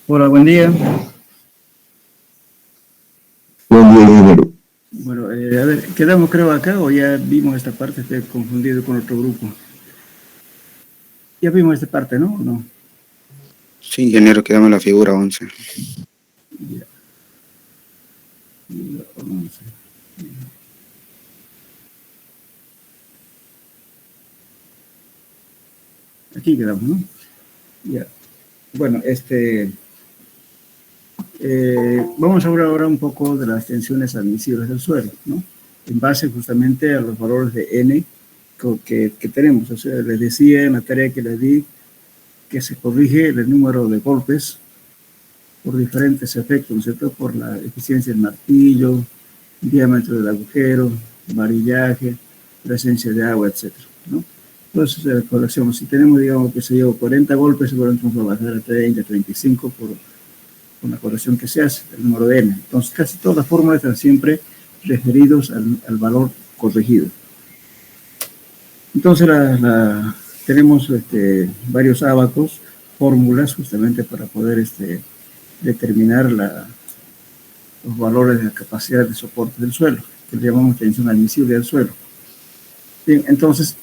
Hola, buen día. Buen día, ingeniero. Bueno, a ver, ¿quedamos creo acá o ya vimos esta parte? Estoy confundido con otro grupo. Ya vimos esta parte, ¿no? ¿O no? Sí, ingeniero, quedamos en la figura 11. Ya. 11. Aquí quedamos, ¿no? Ya. Bueno, vamos a hablar ahora un poco de las tensiones admisibles del suelo, ¿no? En base justamente a los valores de N que tenemos. O sea, les decía en la tarea que les di que se corrige el número de golpes por diferentes efectos, ¿no es cierto? Por la eficiencia del martillo, diámetro del agujero, varillaje, presencia de agua, etcétera, ¿no? Entonces, corrección, si tenemos, digamos, que se lleva 40 golpes, seguramente vamos a bajar a 30, 35 por la corrección que se hace, el número de N. Entonces, casi todas las fórmulas están siempre referidos al valor corregido. Entonces, tenemos varios ábacos, fórmulas, justamente para poder determinar los valores de la capacidad de soporte del suelo, que le llamamos tensión admisible del suelo. Bien, entonces,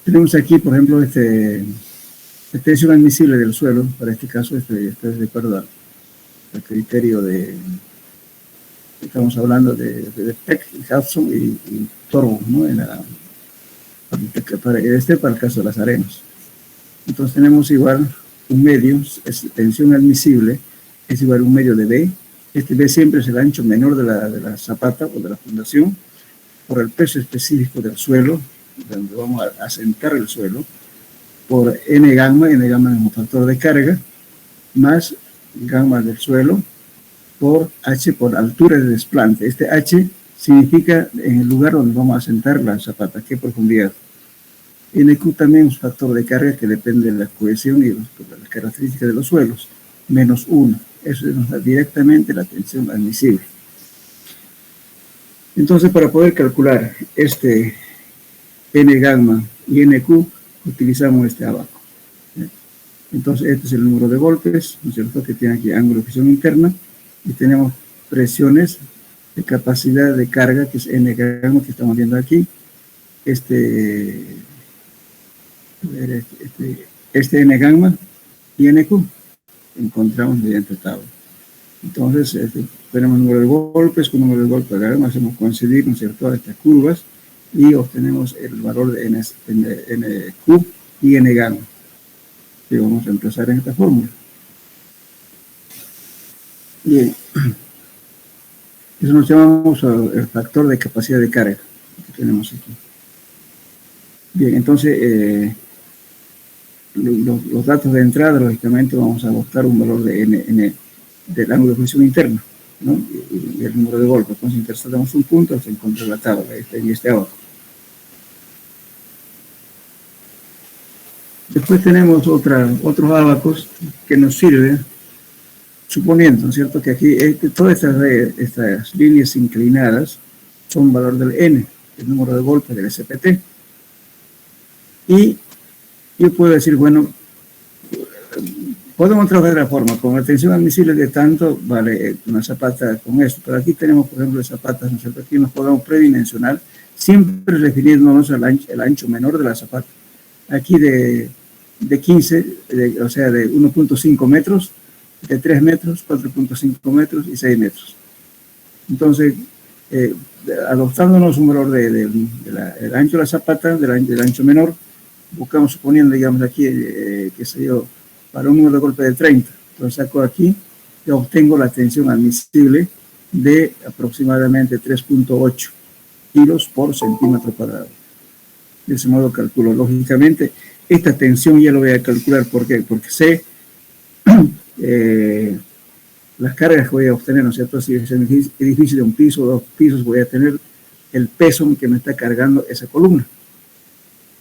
tenemos aquí, por ejemplo, la tensión admisible del suelo, para este caso, estoy de acuerdo al criterio estamos hablando de Peck, Hudson y Torbo, ¿no? Para el caso de las arenas. Entonces tenemos igual un medio, es tensión admisible, es igual a un medio de B. Este B siempre es el ancho menor de la zapata o de la fundación por el peso específico del suelo, donde vamos a asentar el suelo, por N gamma es un factor de carga, más gamma del suelo, por H por altura de desplante. Este H significa en el lugar donde vamos a asentar la zapata, qué profundidad. NQ también es un factor de carga que depende de la cohesión y de las características de los suelos, menos 1. Eso nos da directamente la tensión admisible. Entonces, para poder calcular este N gamma y NQ, utilizamos este abaco. Entonces, este es el número de golpes, ¿no es cierto?, que tiene aquí ángulo de fricción interna, y tenemos presiones de capacidad de carga, que es N gamma, que estamos viendo aquí. Este N gamma y NQ encontramos mediante tabla. Entonces, tenemos número de golpes, con número de golpes hacemos coincidir, ¿no es cierto?, estas curvas y obtenemos el valor de NQ y N gamma, que vamos a empezar en esta fórmula. Bien, eso nos llamamos el factor de capacidad de carga que tenemos aquí. Bien, entonces, los datos de entrada, lógicamente, vamos a buscar un valor de N del ángulo de fricción interno, ¿no? Y el número de golpes. Entonces, interpretamos un punto, se encuentra la tabla, en este abajo. Después tenemos otros ábacos que nos sirven, suponiendo, ¿no es cierto?, que aquí todas estas líneas inclinadas son valor del N, el número de golpes del SPT. Y yo puedo decir, bueno, podemos trabajar de la forma, con la tensión admisible de tanto, vale una zapata con esto, pero aquí tenemos, por ejemplo, zapatas, ¿no es cierto?, aquí nos podemos predimensionar, siempre refiriéndonos al ancho menor de la zapata. Aquí de 15, o sea, de 1.5 metros, de 3 metros, 4.5 metros y 6 metros. Entonces, adoptándonos un valor del ancho de la zapata, del ancho menor, buscamos, suponiendo, digamos, aquí, qué sé yo, para un número de golpe de 30. Entonces saco aquí y obtengo la tensión admisible de aproximadamente 3.8 kilos por centímetro cuadrado. De ese modo calculo. Lógicamente, esta tensión ya lo voy a calcular. ¿Por qué? Porque sé las cargas que voy a obtener, ¿no es cierto? Si es un edificio de un piso o 2 pisos, voy a tener el peso que me está cargando esa columna.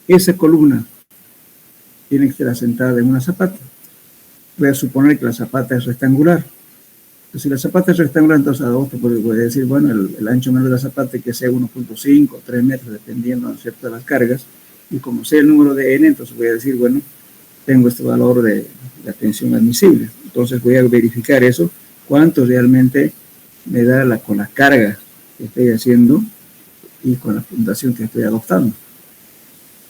Esa columna tiene que estar asentada en una zapata. Voy a suponer que la zapata es rectangular. Entonces, si la zapata es rectangular, entonces voy a decir, bueno, el ancho menor de la zapata que sea 1.5 o 3 metros, dependiendo, ¿no es cierto?, de las cargas. Y como sé el número de N, entonces voy a decir, bueno, tengo este valor de la tensión admisible. Entonces voy a verificar eso, cuánto realmente me da con la carga que estoy haciendo y con la fundación que estoy adoptando.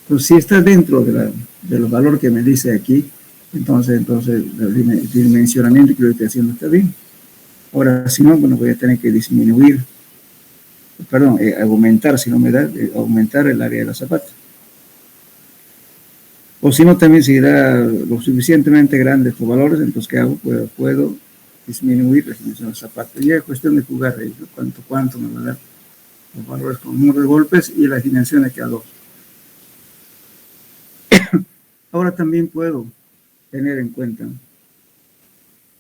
Entonces, si está dentro de los valores que me dice aquí, entonces el dimensionamiento que yo estoy haciendo está bien. Ahora, si no, bueno, voy a tener que aumentar, si no me da, aumentar el área de la zapata. O si no, también si da lo suficientemente grande estos valores, entonces, ¿qué hago? Puedo disminuir la dimensión del zapato. Y es cuestión de jugar ahí, cuánto me va a dar los valores con el número de golpes y las dimensiones que adopto. Ahora también puedo tener en cuenta,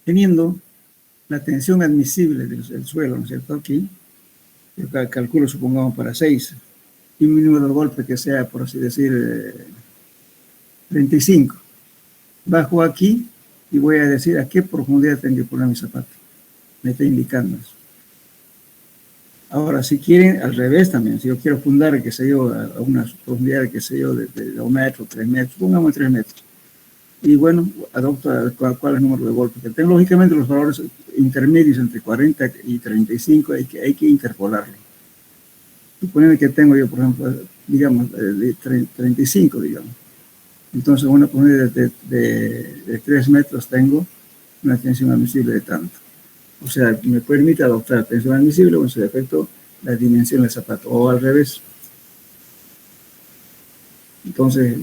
teniendo la tensión admisible del suelo, ¿no es cierto? Aquí, yo calculo, supongamos, para 6, y mi número de golpe que sea, por así decir, 35. Bajo aquí y voy a decir a qué profundidad tengo que poner mi zapato. Me está indicando eso. Ahora, si quieren, al revés también, si yo quiero fundar, qué sé yo, a una profundidad, qué sé yo, de 2 metros, 3 metros, pongamos 3 metros. Y bueno, adopto cuál es el número de golpes que tengo. Lógicamente, los valores intermedios entre 40 y 35 hay que interpolarlo. Suponiendo que tengo yo, por ejemplo, digamos, de 35, digamos. Entonces, una profundidad de 3 metros tengo una tensión admisible de tanto. O sea, me permite adoptar tensión admisible o en su defecto la dimensión del zapato, o al revés. Entonces,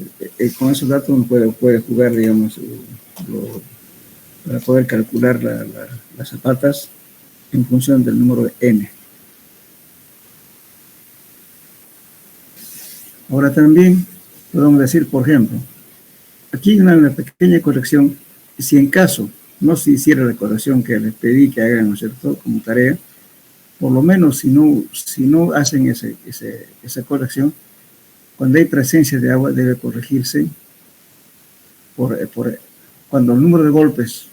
con esos datos uno puede jugar, digamos, para poder calcular las zapatas en función del número de n. Ahora también podemos decir, por ejemplo, aquí hay una pequeña corrección. Si en caso no se hiciera la corrección que les pedí que hagan, ¿no es cierto?, como tarea, por lo menos si no hacen esa corrección, cuando hay presencia de agua debe corregirse cuando el número de golpes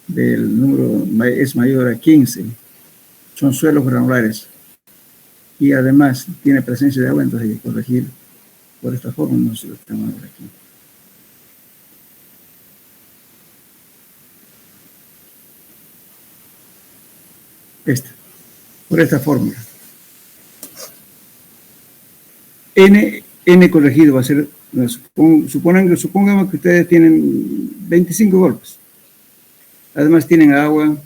del número es mayor a 15, son suelos granulares, y además tiene presencia de agua, entonces hay que corregir por esta forma. No sé si lo tengo aquí. Por esta fórmula. N corregido va a ser, supongamos que ustedes tienen 25 golpes. Además tienen agua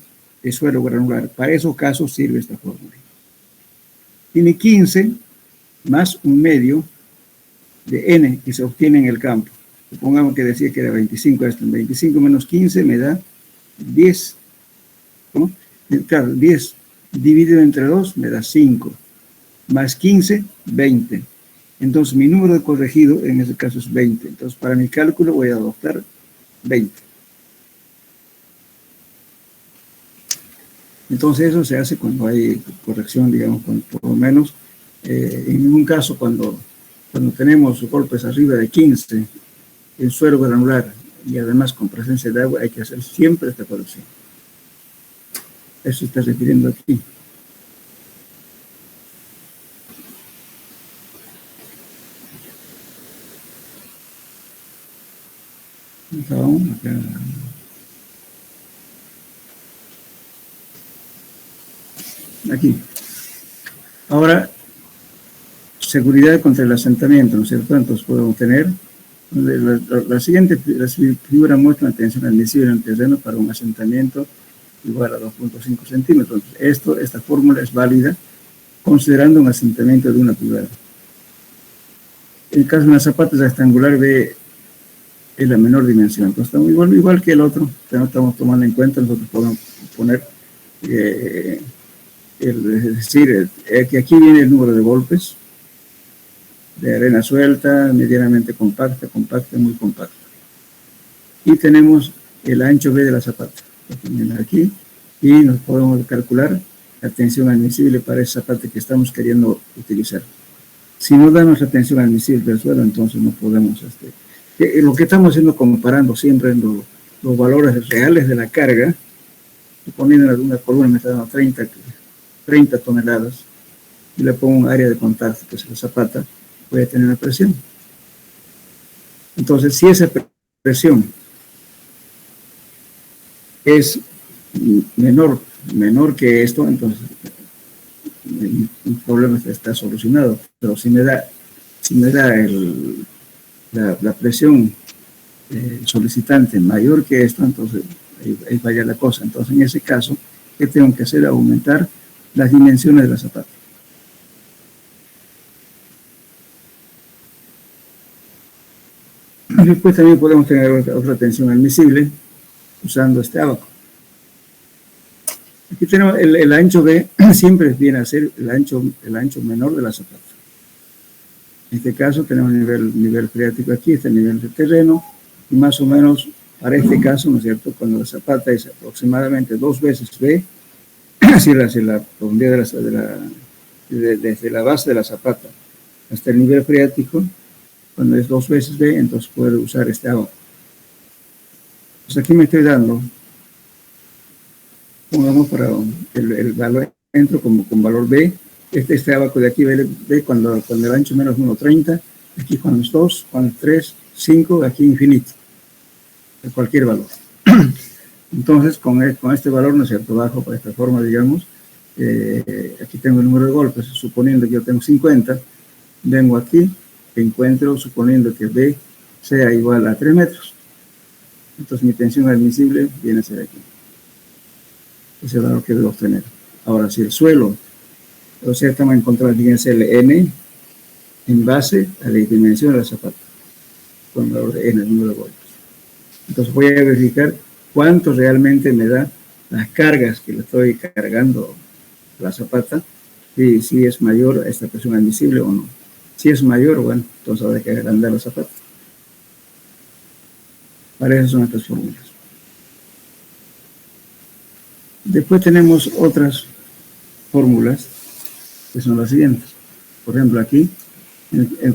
de suelo granular. Para esos casos sirve esta fórmula. Tiene 15 más un medio de N que se obtiene en el campo. Supongamos que decía que era 25 esto. 25 menos 15 me da 10. ¿Cómo? Claro, 10 dividido entre 2 me da 5. Más 15, 20. Entonces, mi número de corregido en ese caso es 20. Entonces, para mi cálculo voy a adoptar 20. Entonces, eso se hace cuando hay corrección, digamos, por lo menos. En ningún caso, cuando tenemos golpes arriba de 15 en suelo granular y además con presencia de agua, hay que hacer siempre esta corrección. Eso está refiriendo aquí. Aquí. Ahora, seguridad contra el asentamiento, ¿no es cierto? Entonces podemos tener la siguiente figura muestra una tensión admisible en el terreno para un asentamiento igual a 2.5 centímetros. Esta fórmula es válida considerando un asentamiento de 1 pulgada. En el caso de una zapata rectangular B es la menor dimensión. Entonces estamos igual que el otro, que no estamos tomando en cuenta. Nosotros podemos poner, es decir, que aquí viene el número de golpes de arena suelta, medianamente compacta, muy compacta. Y tenemos el ancho B de la zapata. Aquí, y nos podemos calcular la tensión admisible para esa zapata que estamos queriendo utilizar. Si no da nuestra tensión admisible del suelo, entonces no podemos. Lo que estamos haciendo, comparando siempre los valores reales de la carga, suponiendo en una columna me está dando 30 toneladas, y le pongo un área de contacto, que es la zapata, voy a tener una presión. Entonces, si esa presión es menor que esto, entonces el problema está solucionado. Pero si me da la presión solicitante mayor que esto, entonces ahí vaya la cosa. Entonces, en ese caso, ¿qué tengo que hacer? Aumentar las dimensiones de la zapata. Después también podemos tener otra tensión admisible usando este ábaco. Aquí tenemos el ancho B, siempre viene a ser el ancho menor de la zapata. En este caso tenemos nivel freático aquí, este nivel de terreno, y más o menos para este caso, ¿no es cierto?, cuando la zapata es aproximadamente 2 veces B, hacia la profundidad desde la base de la zapata hasta el nivel freático, cuando es 2 veces B, entonces puedo usar este ábaco. Pues aquí me estoy dando, pongamos para el valor, entro con valor B, este ábaco de aquí, B cuando el ancho menos 1.30, aquí cuando es 2, cuando es 3, 5, aquí infinito, de cualquier valor. Entonces, con este valor, ¿no es cierto?, bajo para esta forma, digamos, aquí tengo el número de golpes, suponiendo que yo tengo 50, vengo aquí, encuentro, suponiendo que B sea igual a 3 metros. Entonces, mi tensión admisible viene a ser aquí. Ese valor que debo obtener. Ahora, si el suelo, o sea, estamos encontrando, fíjense, el N en base a la dimensión de la zapata, con el valor de N, el número de golpes. Entonces, voy a verificar cuánto realmente me da las cargas que le estoy cargando a la zapata, y si es mayor a esta presión admisible o no. Si es mayor, bueno, entonces habrá que agrandar la zapata. Para eso son estas fórmulas. Después tenemos otras fórmulas que son las siguientes. Por ejemplo, aquí,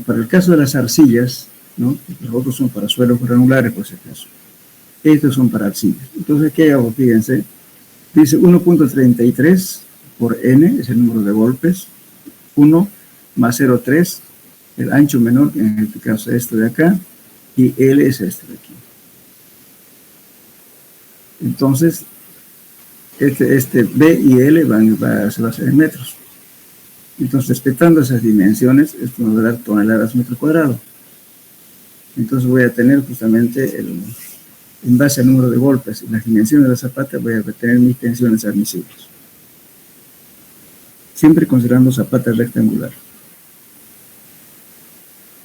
para el caso de las arcillas, ¿no?, los otros son para suelos granulares, por ese caso. Estos son para arcillas. Entonces, ¿qué hago? Fíjense, dice 1.33 por N, es el número de golpes, 1 más 0.3, el ancho menor, que en este caso es este de acá, y L es este de aquí. Entonces, este B y L se va a hacer en metros. Entonces, respetando esas dimensiones, esto nos va a dar toneladas metro cuadrado. Entonces, voy a tener justamente, en base al número de golpes y las dimensiones de la zapata, voy a tener mis tensiones admisibles. Siempre considerando zapata rectangular.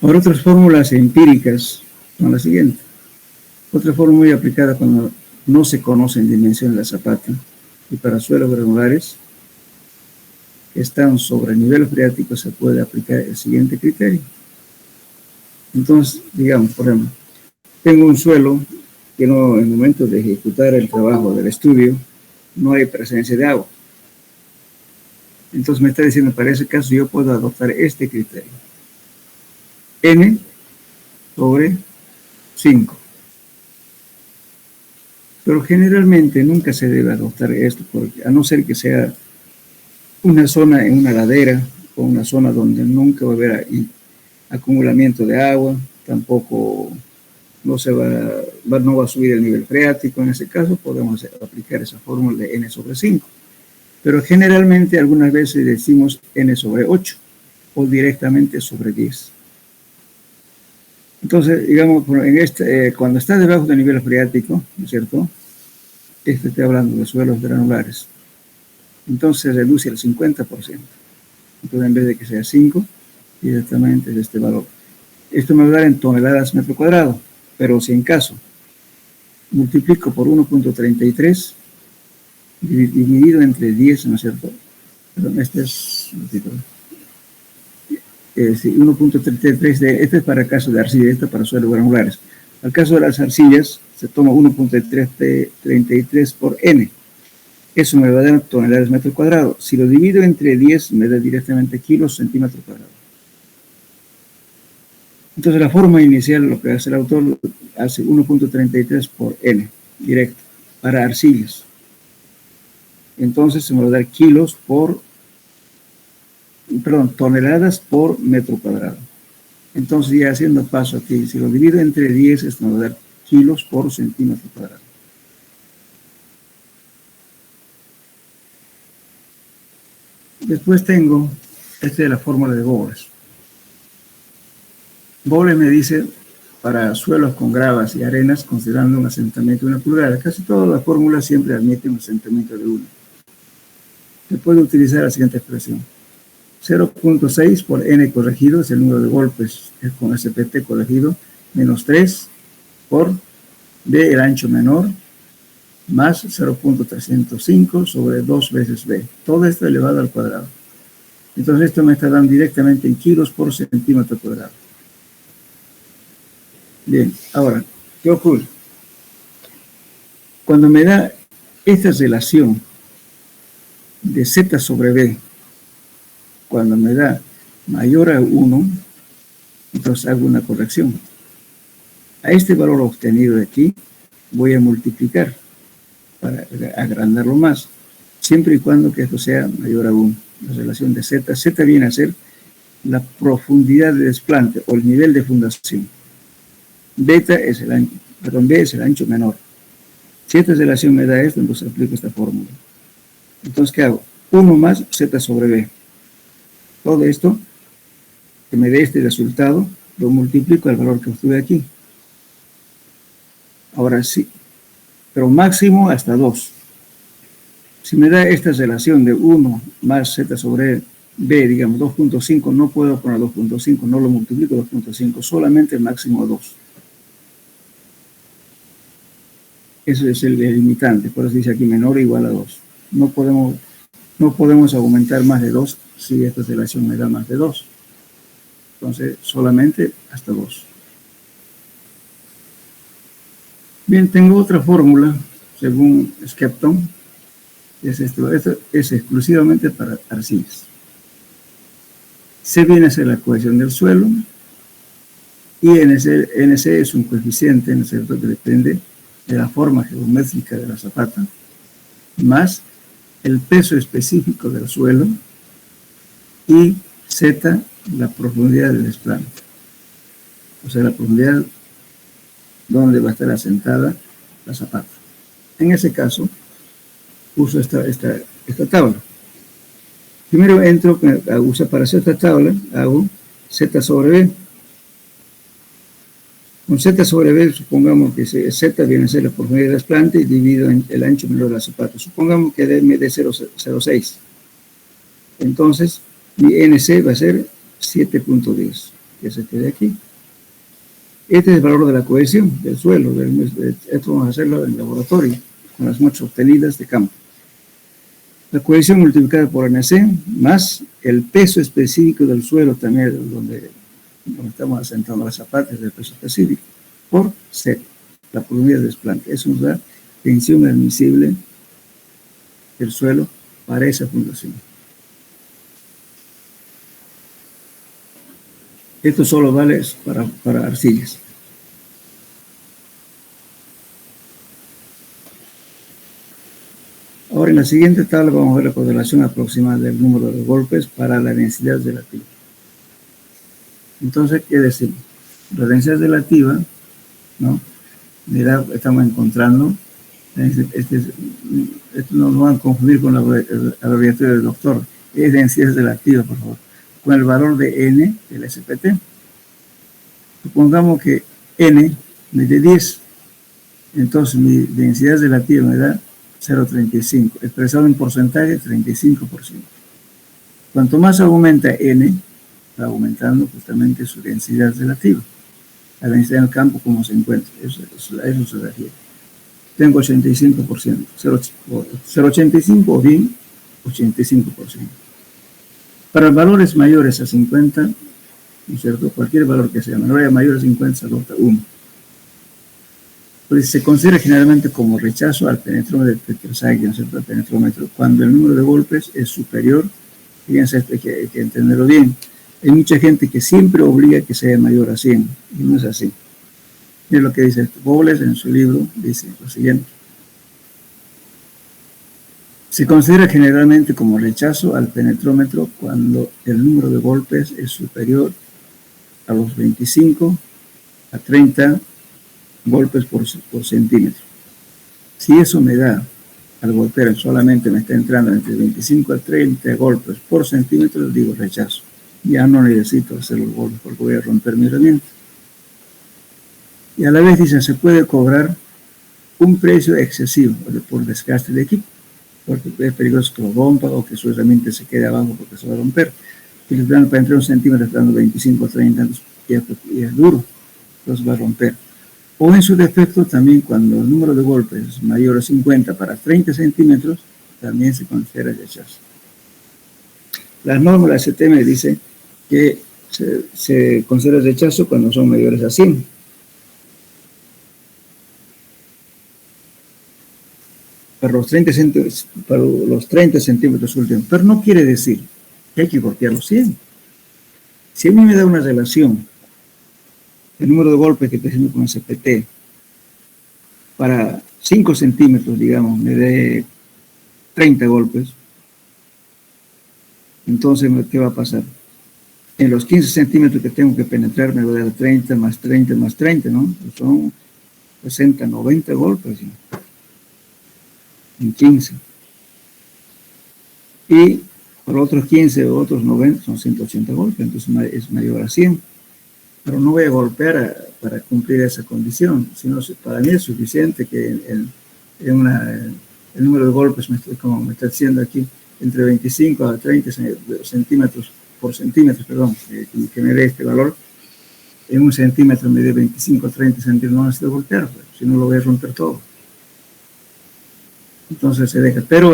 Ahora, otras fórmulas empíricas son las siguientes. Otra fórmula muy aplicada cuando no se conocen dimensiones de la zapata y para suelos granulares que están sobre el nivel freático se puede aplicar el siguiente criterio. Entonces, digamos, por ejemplo, tengo un suelo que no, en el momento de ejecutar el trabajo del estudio, no hay presencia de agua. Entonces me está diciendo, para ese caso yo puedo adoptar este criterio. N sobre 5. Pero generalmente nunca se debe adoptar esto, porque a no ser que sea una zona en una ladera o una zona donde nunca va a haber acumulamiento de agua, tampoco no va a subir el nivel freático. En ese caso podemos aplicar esa fórmula de N sobre 5. Pero generalmente algunas veces decimos N sobre 8 o directamente sobre 10. Entonces, digamos, cuando está debajo del nivel freático, ¿no es cierto?, estoy hablando de suelos granulares. Entonces se reduce al 50%. Entonces, en vez de que sea 5, directamente es este valor. Esto me va a dar en toneladas metro cuadrado, pero si en caso multiplico por 1.33 dividido entre 10, ¿no es cierto? Perdón, este es 1.33, este es para el caso de arcilla, este es para suelos granulares. Al caso de las arcillas, se toma 1.33 por N. Eso me va a dar toneladas metro cuadrado. Si lo divido entre 10, me da directamente kilos centímetro cuadrado. Entonces, la forma inicial, lo que hace el autor, hace 1.33 por N, directo, para arcillas. Entonces, se me va a dar toneladas por metro cuadrado. Entonces, ya haciendo paso aquí, si lo divido entre 10, esto me va a dar kilos por centímetro cuadrado. Después tengo, esta es la fórmula de Bowles. Bowles me dice, para suelos con gravas y arenas, considerando un asentamiento de 1 pulgada. Casi todas las fórmulas siempre admiten un asentamiento de 1. Se puede utilizar la siguiente expresión. 0.6 por n corregido es el número de golpes con SPT corregido, menos 3 por B, el ancho menor, más 0.305 sobre 2 veces B. Todo esto elevado al cuadrado. Entonces esto me está dando directamente en kilos por centímetro cuadrado. Bien, ahora, ¿qué ocurre? Cuando me da esta relación de Z sobre B, cuando me da mayor a 1, entonces hago una corrección. A este valor obtenido de aquí voy a multiplicar para agrandarlo más, siempre y cuando que esto sea mayor a 1. La relación de Z, Z viene a ser la profundidad de desplante o el nivel de fundación. Beta es el ancho, perdón, B es el ancho menor. Si esta relación me da esto, entonces aplico esta fórmula. Entonces, ¿qué hago? 1 más Z sobre B. Todo esto, que me dé este resultado, lo multiplico al valor que obtuve aquí. Ahora sí, pero máximo hasta 2. Si me da esta relación de 1 más Z sobre B, digamos 2.5, no puedo poner 2.5, no lo multiplico 2.5, solamente el máximo 2. Eso es el limitante, por eso dice aquí menor o igual a 2. No podemos aumentar más de 2 si esta relación me da más de 2. Entonces, solamente hasta 2. Bien, tengo otra fórmula, según Skepton. Esto es exclusivamente para arcillas. C viene a ser la cohesión del suelo y NC es un coeficiente, ¿no es cierto?, que depende de la forma geométrica de la zapata, más el peso específico del suelo y Z, la profundidad del desplante. O sea, la profundidad donde va a estar asentada la zapata. En ese caso, uso esta tabla. Primero entro, para hacer esta tabla, hago Z sobre B. Con Z sobre B, supongamos que Z viene a ser la profundidad del desplante y divido en el ancho menor de la zapata. Supongamos que me dé 0.06. Entonces, mi NC va a ser 7.10, que se quede aquí. Este es el valor de la cohesión del suelo. Esto vamos a hacerlo en el laboratorio, con las muestras obtenidas de campo. La cohesión multiplicada por NC, más el peso específico del suelo también, donde estamos asentando las zapatas del peso específico, por Z, la profundidad de desplante. Eso nos da tensión admisible del suelo para esa fundación. Esto solo vale para arcillas. Ahora en la siguiente tabla vamos a ver la correlación aproximada del número de golpes para la densidad relativa. Entonces, ¿qué decimos? La densidad relativa, ¿no? Mira, estamos encontrando, esto no lo van a confundir con la abreviatura del doctor, es densidad relativa, por favor, con el valor de N del SPT. Supongamos que N me dé 10, entonces mi densidad relativa me da 0.35, expresado en porcentaje 35%. Cuanto más aumenta N, va aumentando justamente su densidad relativa. La densidad del campo, como se encuentra, eso se refiere. Tengo 85%, 0.85 o bien 85%. Para valores mayores a 50, ¿no es cierto? Cualquier valor que sea menor o mayor a 50 se adopta 1. Pues se considera generalmente como rechazo al penetrómetro de Petrosaghi, ¿no es cierto? El penetrómetro, cuando el número de golpes es superior. Fíjense, hay que entenderlo bien. Hay mucha gente que siempre obliga que sea mayor a 100, y no es así. Es lo que dice Bowles en su libro, dice lo siguiente. Se considera generalmente como rechazo al penetrómetro cuando el número de golpes es superior a los 25, a 30 golpes por centímetro. Si eso me da, al golpear solamente me está entrando entre 25 a 30 golpes por centímetro, digo rechazo. Ya no necesito hacer los golpes porque voy a romper mi herramienta. Y a la vez dicen, se puede cobrar un precio excesivo por desgaste de equipo, porque es peligroso que lo rompa o que su herramienta se quede abajo porque se va a romper. Y le dan para entrar un centímetro, está dando 25 o 30, y es duro, entonces va a romper. O en su defecto también cuando el número de golpes es mayor a 50 para 30 centímetros, también se considera rechazo. Las normas de la STM dicen que se considera rechazo cuando son mayores a 100. Para los 30 centímetros últimos. Pero no quiere decir que hay que golpear los 100. Si a mí me da una relación, el número de golpes que estoy haciendo con SPT, para 5 centímetros, digamos, me dé 30 golpes, entonces, ¿qué va a pasar? En los 15 centímetros que tengo que penetrar, me va a dar 30 más 30 más 30, ¿no? Son 60, 90 golpes, ¿sí? En 15. Y por otros 15 o otros 90 son 180 golpes, entonces es mayor a 100. Pero no voy a golpear para cumplir esa condición, sino para mí es suficiente que el número de golpes, como me está diciendo aquí, entre 25 a 30 centímetros por centímetro, perdón, que me dé este valor. En un centímetro me dé 25 a 30 centímetros, no necesito golpear, pues, si no lo voy a romper todo. Entonces se deja. Pero,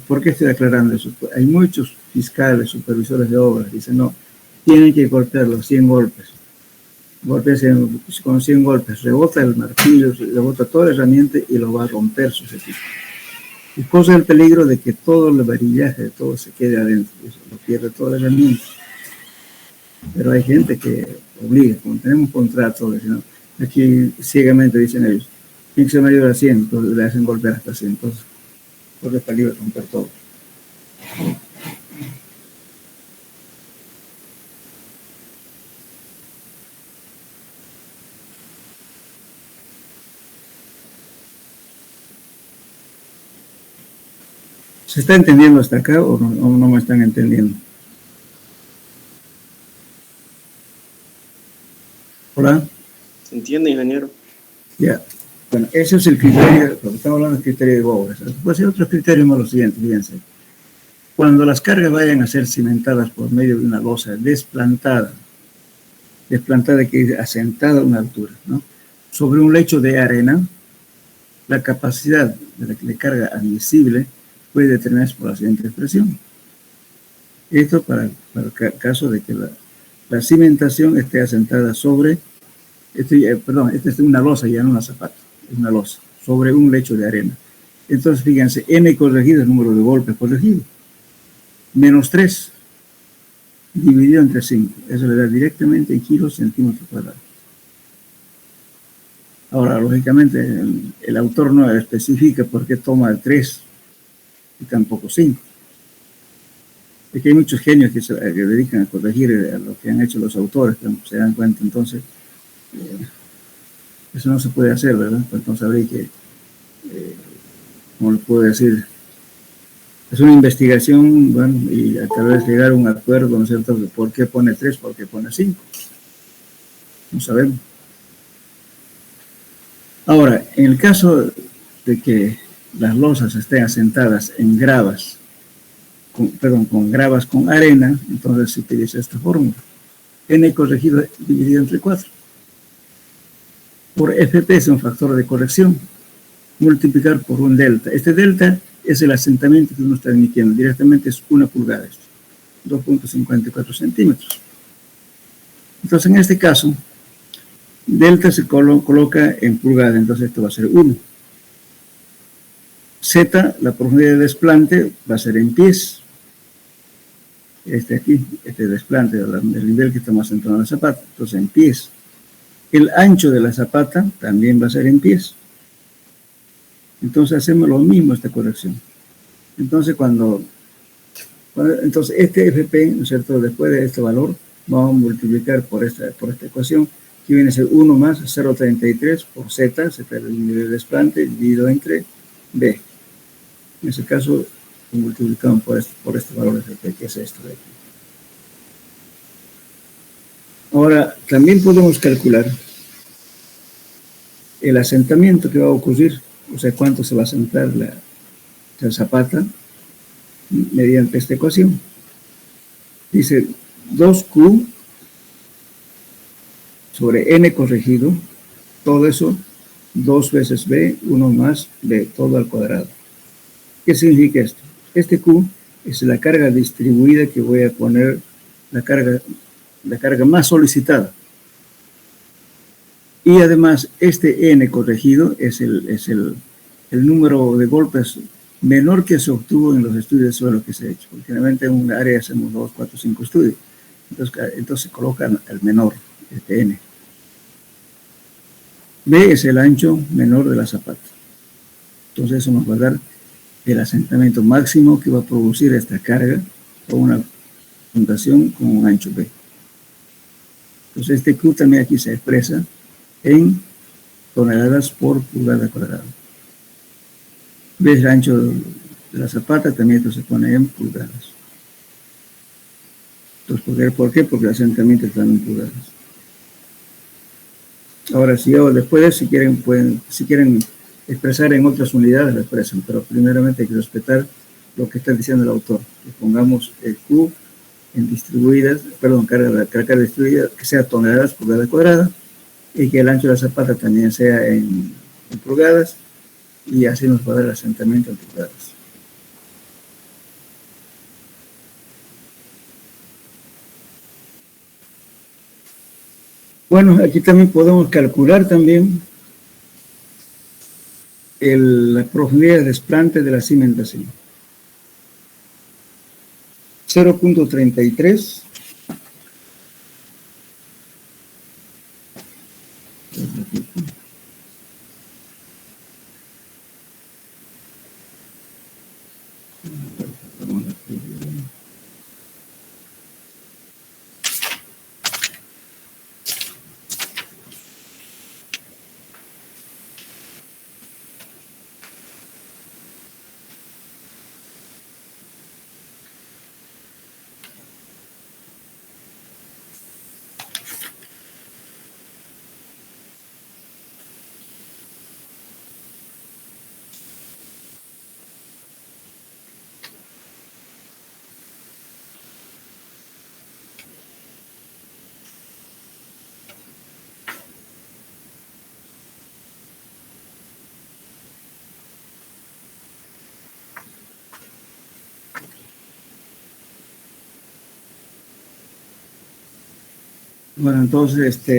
¿por qué estoy aclarando eso? Hay muchos fiscales, supervisores de obras, dicen, no, tienen que golpear los 100 golpes. Golpea con 100 golpes, rebota el martillo, rebota toda la herramienta y lo va a romper susceptible. Y cosa el peligro de que todo el varillaje de todo se quede adentro, eso lo pierde toda la herramienta. Pero hay gente que obliga, como tenemos un contrato, ¿no? Aquí ciegamente dicen ellos, tiene que ser mayor a 100, entonces le hacen golpear hasta 100, entonces corre el peligro de romper todo. ¿Se está entendiendo hasta acá o no me están entendiendo? ¿Hola? ¿Se entiende, ingeniero? Ya. Bueno, ese es el criterio, porque estamos hablando del criterio de obras. Puede ser otro criterio más lo siguiente, fíjense. Cuando las cargas vayan a ser cimentadas por medio de una losa desplantada que es asentada a una altura, ¿no? Sobre un lecho de arena, la capacidad de la carga admisible puede determinarse por la siguiente expresión. Esto para el caso de que la cimentación esté asentada sobre, esta es una losa, ya no una zapata, es una losa, sobre un lecho de arena. Entonces, fíjense, n corregido es el número de golpes corregido, menos 3, dividido entre 5, eso le da directamente en kilos centímetros cuadrados. Ahora, lógicamente, el autor no especifica por qué toma 3 y tampoco 5. Es que hay muchos genios que se dedican a corregir a lo que han hecho los autores, se dan cuenta, entonces, eso no se puede hacer, ¿verdad? Entonces habría que, como le puedo decir, es una investigación, bueno, y a tal vez llegar a un acuerdo, ¿no es cierto?, de por qué pone 3, por qué pone 5. No sabemos. Ahora, en el caso de que las losas estén asentadas en gravas, con gravas con arena, entonces se utiliza esta fórmula. N corregido dividido entre 4. Por FP es un factor de corrección. Multiplicar por un delta. Este delta es el asentamiento que uno está admitiendo. Directamente es 1 pulgada, 2.54 centímetros. Entonces, en este caso, delta se coloca en pulgada, entonces esto va a ser 1. Z, la profundidad de desplante, va a ser en pies. Este desplante del nivel que estamos centrando en la zapata, entonces en pies. El ancho de la zapata también va a ser en pies. Entonces hacemos lo mismo esta corrección. Entonces entonces este FP, ¿no es cierto?, después de este valor, vamos a multiplicar por esta ecuación, Aquí viene a ser 1 más 0,33 por Z, Z es el nivel de desplante, dividido entre B. En ese caso, multiplicamos por este valor de P, que es esto de aquí. Ahora, también podemos calcular el asentamiento que va a ocurrir, o sea, cuánto se va a asentar la zapata mediante esta ecuación. Dice 2Q sobre N corregido, todo eso 2 veces B, 1 más B, todo al cuadrado. ¿Qué significa esto? Este Q es la carga distribuida que voy a poner, la carga más solicitada. Y además, este N corregido es el número de golpes menor que se obtuvo en los estudios de suelo que se ha hecho. Porque generalmente en un área hacemos 2, 4, 5 estudios. Entonces se colocan el menor, este N. B es el ancho menor de la zapata. Entonces eso nos va a dar el asentamiento máximo que va a producir esta carga o una fundación con un ancho B. Entonces este Q también aquí se expresa en toneladas por pulgada cuadrada. B es el ancho de la zapata, también esto se pone en pulgadas. Entonces, ¿por qué? Porque el asentamiento está en pulgadas. Ahora, después de eso, si quieren expresar en otras unidades, lo expresan, pero primeramente hay que respetar lo que está diciendo el autor. Que pongamos el Q en distribuidas, carga distribuida, que sea toneladas por pulgada cuadrada, y que el ancho de la zapata también sea en pulgadas, y así nos va a dar el asentamiento en pulgadas. Bueno, aquí también podemos calcular también la profundidad de desplante de la cimentación. 0.33 Bueno, entonces, está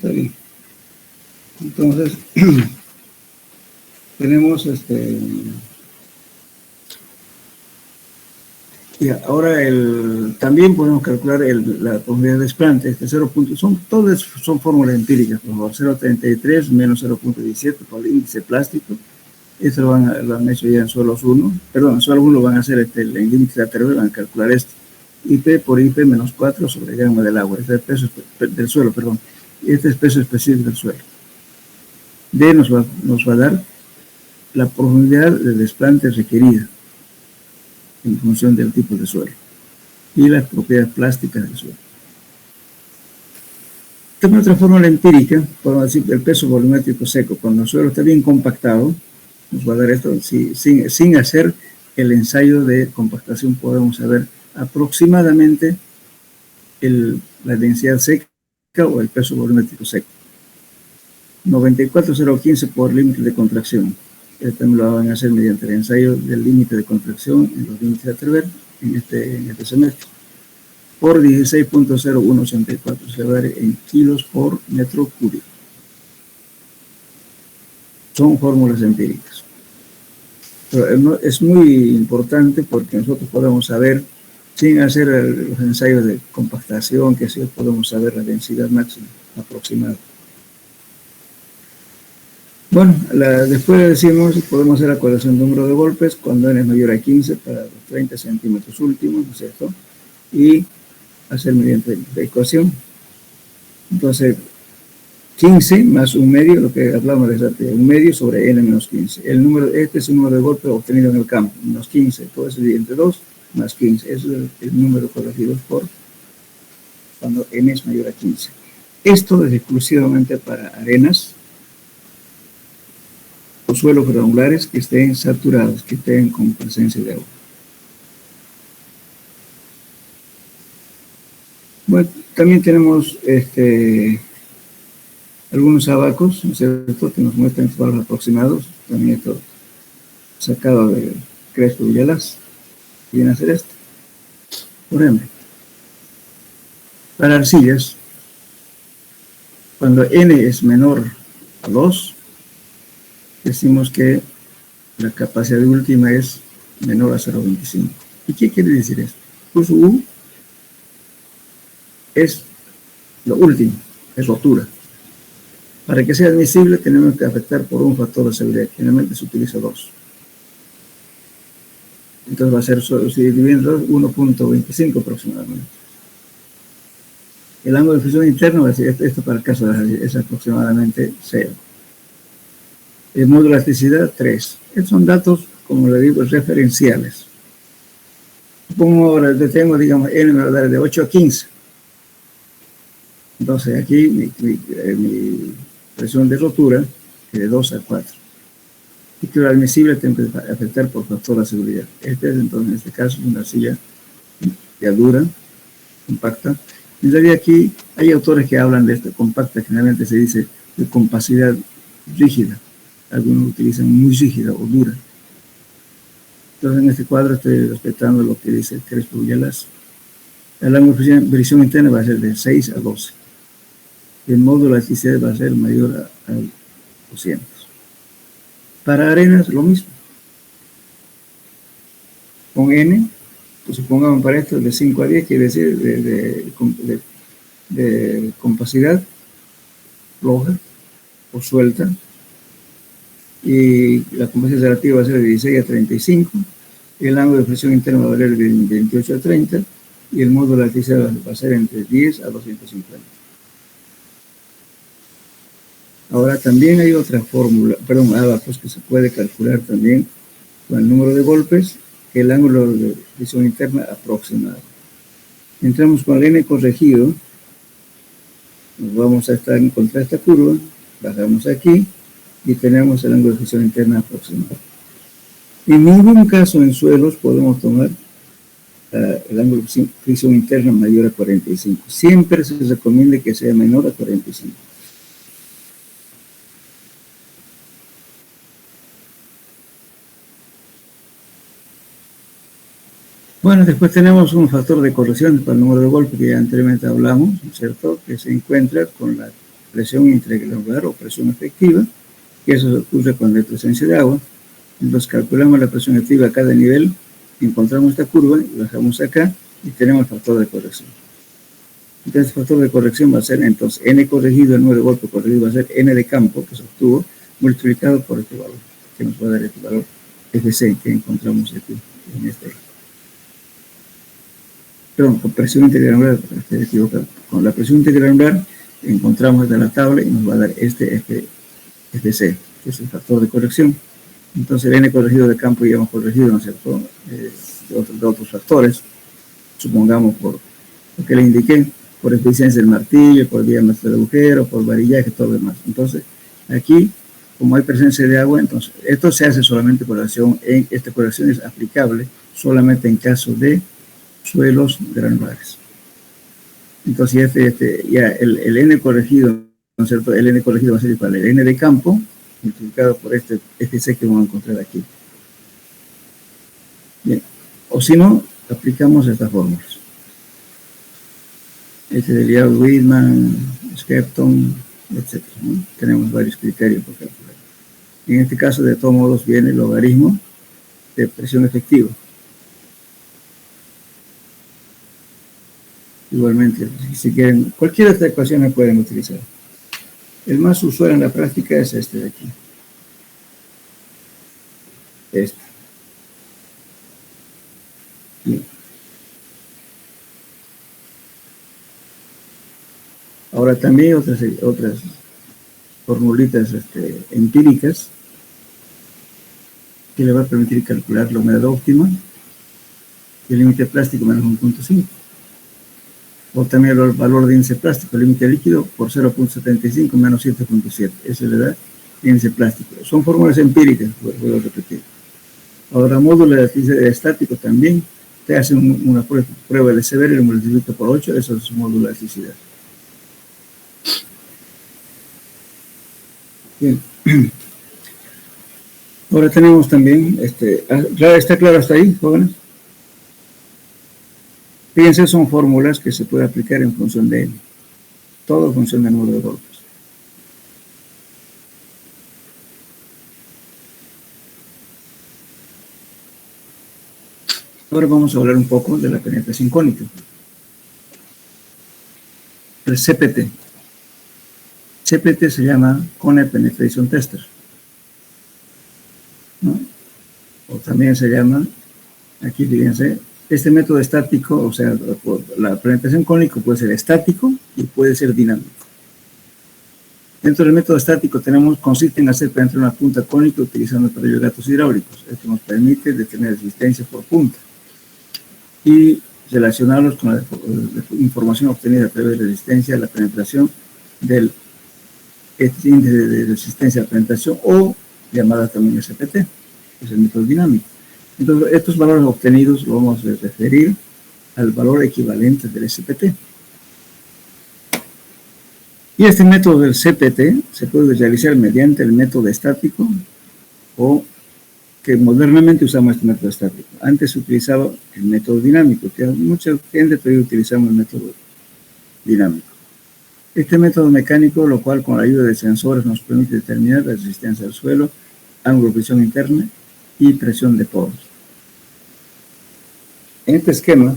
bien. Entonces, tenemos y ahora también podemos calcular la profundidad de desplante, 0. Todas son fórmulas empíricas, por favor, 0.33 menos 0.17 por el índice plástico. Esto lo han hecho ya en suelos 1, perdón, en suelo 1 van a hacer el límite lateral, van a calcular esto. IP por IP menos 4 sobre gamma del agua, este es el peso del suelo, perdón, y este es el peso específico del suelo. D nos va a dar la profundidad de desplante requerida en función del tipo de suelo y las propiedades plásticas del suelo. También otra fórmula empírica, podemos decir el peso volumétrico seco, cuando el suelo está bien compactado, nos va a dar esto, sin hacer el ensayo de compactación podemos saber aproximadamente la densidad seca o el peso volumétrico seco. 94,015 por límite de contracción. Esto también lo van a hacer mediante el ensayo del límite de contracción en los límites de Atterberg en este semestre. Por 16.0184 se va a dar en kilos por metro cúbico. Son fórmulas empíricas. Pero es muy importante porque nosotros podemos saber, sin hacer los ensayos de compactación, que sí podemos saber la densidad máxima aproximada. Bueno, después decimos, podemos hacer la corrección del número de golpes cuando n es mayor a 15 para los 30 centímetros últimos, ¿no es cierto? Y hacer mediante la ecuación. Entonces, 15 más un medio, lo que hablamos de rato, un medio sobre n menos 15. El número, este es un número de golpe obtenido en el campo, menos 15, todo eso divide entre 2 más 15. Eso es el número corregido por cuando n es mayor a 15. Esto es exclusivamente para arenas o suelos granulares que estén saturados, que estén con presencia de agua. Bueno, también tenemos algunos abacos, ¿no es cierto?, que nos muestran intervalos aproximados. También esto sacado de Crespo Villalas. Viene a hacer esto. Por ejemplo, para arcillas, cuando n es menor a 2, decimos que la capacidad última es menor a 0,25. ¿Y qué quiere decir esto? Pues U es lo último, es rotura. Para que sea admisible tenemos que afectar por un factor de seguridad. Generalmente se utiliza 2. Entonces va a ser, si dividiendo 1.25 aproximadamente. El ángulo de fusión interno, va a decir, esto para el caso de las es aproximadamente 0. El módulo de elasticidad, 3. Estos son datos, como le digo, referenciales. Pongo ahora, tengo, digamos, n me va a dar de 8 a 15. Entonces aquí mi presión de rotura es de 2 a 4. Y que lo admisible tengo que afectar por factor de seguridad. Este es entonces, en este caso, una arcilla ya dura, compacta. En realidad aquí hay autores que hablan de esta compacta, generalmente se dice de compacidad rígida. Algunos utilizan muy rígida o dura. Entonces en este cuadro estoy respetando lo que dice Crespo Villalas. El ángulo de fricción interna va a ser de 6 a 12. El módulo de elasticidad va a ser mayor a 200. Para arenas, lo mismo. Con n, pues supongamos para esto de 5 a 10, quiere decir de compacidad floja o suelta. Y la compacidad relativa va a ser de 16 a 35. El ángulo de presión interna va a valer de 28 a 30. Y el módulo de elasticidad va a ser entre 10 a 250. Ahora también hay otra fórmula, abacos que se puede calcular también con el número de golpes, que el ángulo de presión interna aproximado. Entramos con el n corregido, nos vamos a encontrar esta curva, bajamos aquí y tenemos el ángulo de presión interna aproximado. En ningún caso en suelos podemos tomar el ángulo de presión interna mayor a 45. Siempre se recomienda que sea menor a 45. Bueno, después tenemos un factor de corrección para el número de golpes que ya anteriormente hablamos, ¿cierto? Que se encuentra con la presión intragranular o presión efectiva, que eso ocurre cuando hay presencia de agua. Entonces calculamos la presión efectiva a cada nivel, encontramos esta curva y bajamos acá y tenemos el factor de corrección. Entonces el factor de corrección va a ser entonces n corregido, el número de golpe corregido va a ser n de campo que se obtuvo multiplicado por este valor, que nos va a dar este valor Fc que encontramos aquí en este. Perdón, con presión intergranular, estoy equivocado. Con la presión intergranular encontramos de la tabla y nos va a dar este C, que es el factor de corrección. Entonces el n corregido de campo ya hemos corregido, ¿no es cierto?, de otros factores, supongamos por lo que le indiqué, por eficiencia del martillo, por diámetro de agujero, por varillaje, todo lo demás. Entonces aquí, como hay presencia de agua, entonces esto se hace solamente corrección, esta corrección es aplicable solamente en caso de suelos granulares. Entonces ya el n corregido, ¿no es cierto? El n corregido va a ser igual al n de campo multiplicado por este C que vamos a encontrar aquí. Bien, o si no, aplicamos estas fórmulas. De Liao-Widman, Skepton, etc., ¿no? Tenemos varios criterios por calcular. En este caso, de todos modos, viene el logaritmo de presión efectiva. Igualmente, si quieren, cualquiera de estas ecuaciones pueden utilizar. El más usual en la práctica es este de aquí. Este. Bien. Ahora también otras formulitas empíricas que le va a permitir calcular la humedad óptima y el límite plástico menos 1.5. O también el valor de índice plástico, el límite líquido por 0.75 menos 7.7. Eso le da índice plástico. Son fórmulas empíricas, vuelvo a repetir. Ahora, módulo de estático también. Te hace una prueba de Severi y lo multiplica por 8. Eso es un módulo de elasticidad. Bien. Ahora tenemos también, ¿está claro hasta ahí, jóvenes? Fíjense, son fórmulas que se puede aplicar en función de N. Todo en función del número de golpes. Ahora vamos a hablar un poco de la penetración cónica. El CPT. CPT se llama Cone Penetration Tester, ¿no? O también se llama, aquí fíjense, este método estático, o sea, la penetración cónica puede ser estático y puede ser dinámico. Dentro del método estático consiste en hacer penetrar una punta cónica utilizando periogatos hidráulicos. Esto nos permite detener resistencia por punta y relacionarlos con la información obtenida a través de resistencia a la penetración del índice de resistencia a la penetración, o llamada también SPT, que es el método dinámico. Entonces, estos valores obtenidos lo vamos a referir al valor equivalente del SPT. Y este método del CPT se puede realizar mediante el método estático, o que modernamente usamos este método estático. Antes se utilizaba el método dinámico, que mucha gente todavía utilizamos el método dinámico. Este método mecánico, lo cual con la ayuda de sensores nos permite determinar la resistencia al suelo, ángulo de presión interna y presión de poros. En este esquema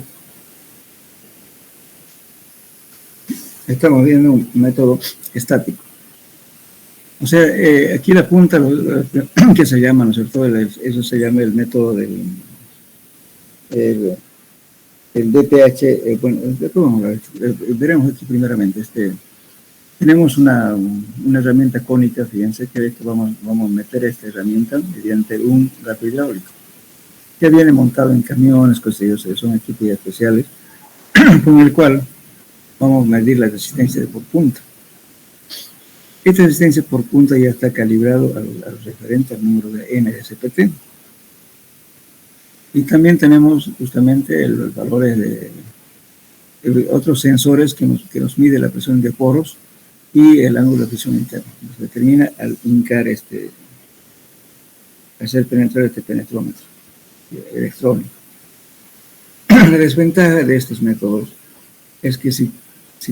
estamos viendo un método estático. O sea, aquí la punta que se llama, ¿no es cierto? Eso se llama el método del DPH. Bueno, después vamos a ver, veremos aquí primeramente. Tenemos una herramienta cónica, fíjense que vamos a meter esta herramienta mediante un gato hidráulico, que viene montado en camiones, son equipos especiales, con el cual vamos a medir la resistencia por punta. Esta resistencia por punta ya está calibrado al referente al número de N de CPT. Y también tenemos justamente los valores de otros sensores que nos mide la presión de poros y el ángulo de presión interna. Nos determina al hincar hacer penetrar este penetrómetro electrónico. La desventaja de estos métodos es que si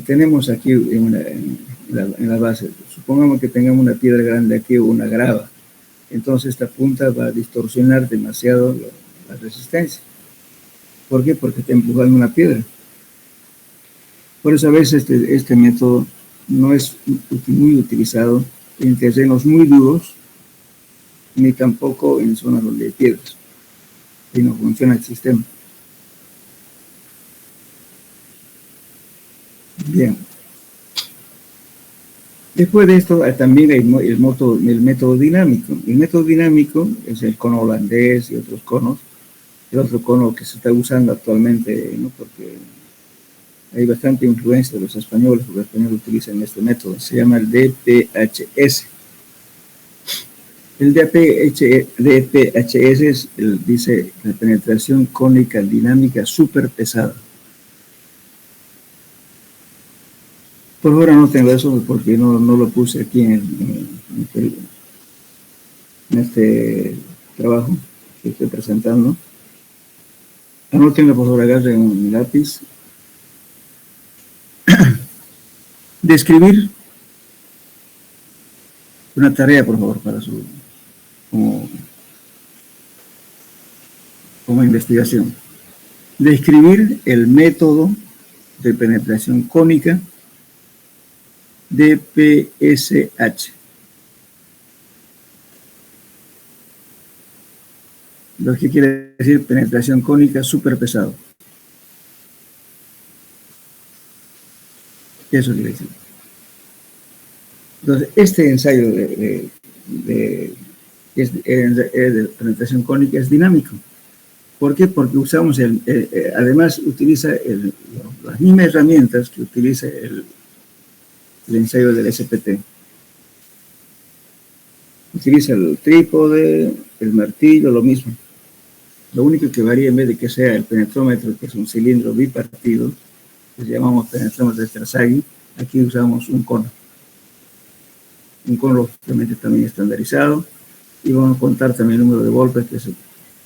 tenemos aquí en la base, supongamos que tengamos una piedra grande aquí o una grava, entonces esta punta va a distorsionar demasiado la resistencia. ¿Por qué? Porque está empujando una piedra. Por eso a veces este método no es muy utilizado en terrenos muy duros, ni tampoco en zonas donde hay piedras, y no funciona el sistema. Bien. Después de esto, también hay el método dinámico. El método dinámico es el cono holandés y otros conos. El otro cono que se está usando actualmente, ¿no? Porque hay bastante influencia de los españoles, porque los españoles utilizan este método. Se llama el DPHS. El DPHS dice la penetración cónica dinámica súper pesada. Por ahora no tengo eso porque no lo puse aquí en este trabajo que estoy presentando. Anoten, por favor, agarren un lápiz. Describir una tarea, por favor, para como investigación. Describir el método de penetración cónica DPSH. Lo que quiere decir penetración cónica súper pesado. Eso quiere decir. Entonces, este ensayo de penetración cónica es dinámico. ¿Por qué? Porque usamos, además utiliza las mismas herramientas que utiliza el ensayo del SPT. Utiliza el trípode, el martillo, lo mismo. Lo único que varía, en vez de que sea el penetrómetro, que es un cilindro bipartido, que llamamos penetrómetro de Terzaghi, aquí usamos un cono. Un cono lógicamente también estandarizado, y vamos a contar también el número de golpes que se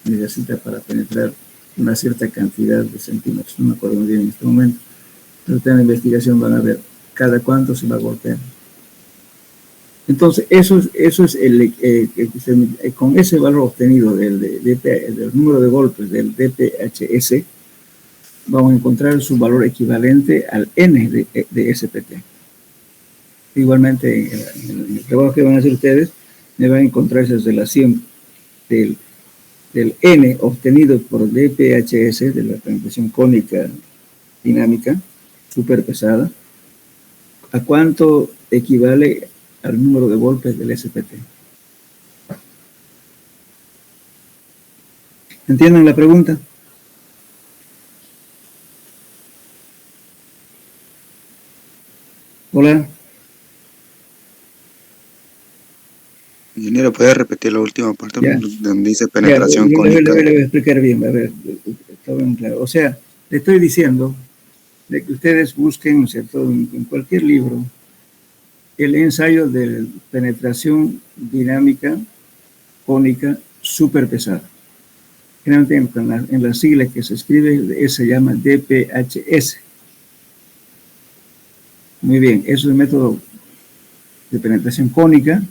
necesita para penetrar una cierta cantidad de centímetros. No me acuerdo muy bien en este momento, pero en la investigación van a ver cada cuánto se va a golpear. Entonces, eso es con ese valor obtenido del número de golpes del DPHS, vamos a encontrar su valor equivalente al N de SPT. Igualmente, en el trabajo que van a hacer ustedes, me van a encontrar esa relación del N obtenido por DPHS, de la penetración cónica dinámica, súper pesada, a cuánto equivale al número de golpes del SPT. ¿Entienden la pregunta? Hola. Ingeniero, ¿puede repetir la última parte Ya. donde dice penetración Ya, cónica? le voy a explicar bien, a ver, está bien claro. O sea, le estoy diciendo de que ustedes busquen, ¿no es cierto?, en cualquier libro, el ensayo de penetración dinámica cónica súper pesada. Generalmente en la sigla que se escribe, se llama DPHS. Muy bien, eso es el método de penetración cónica.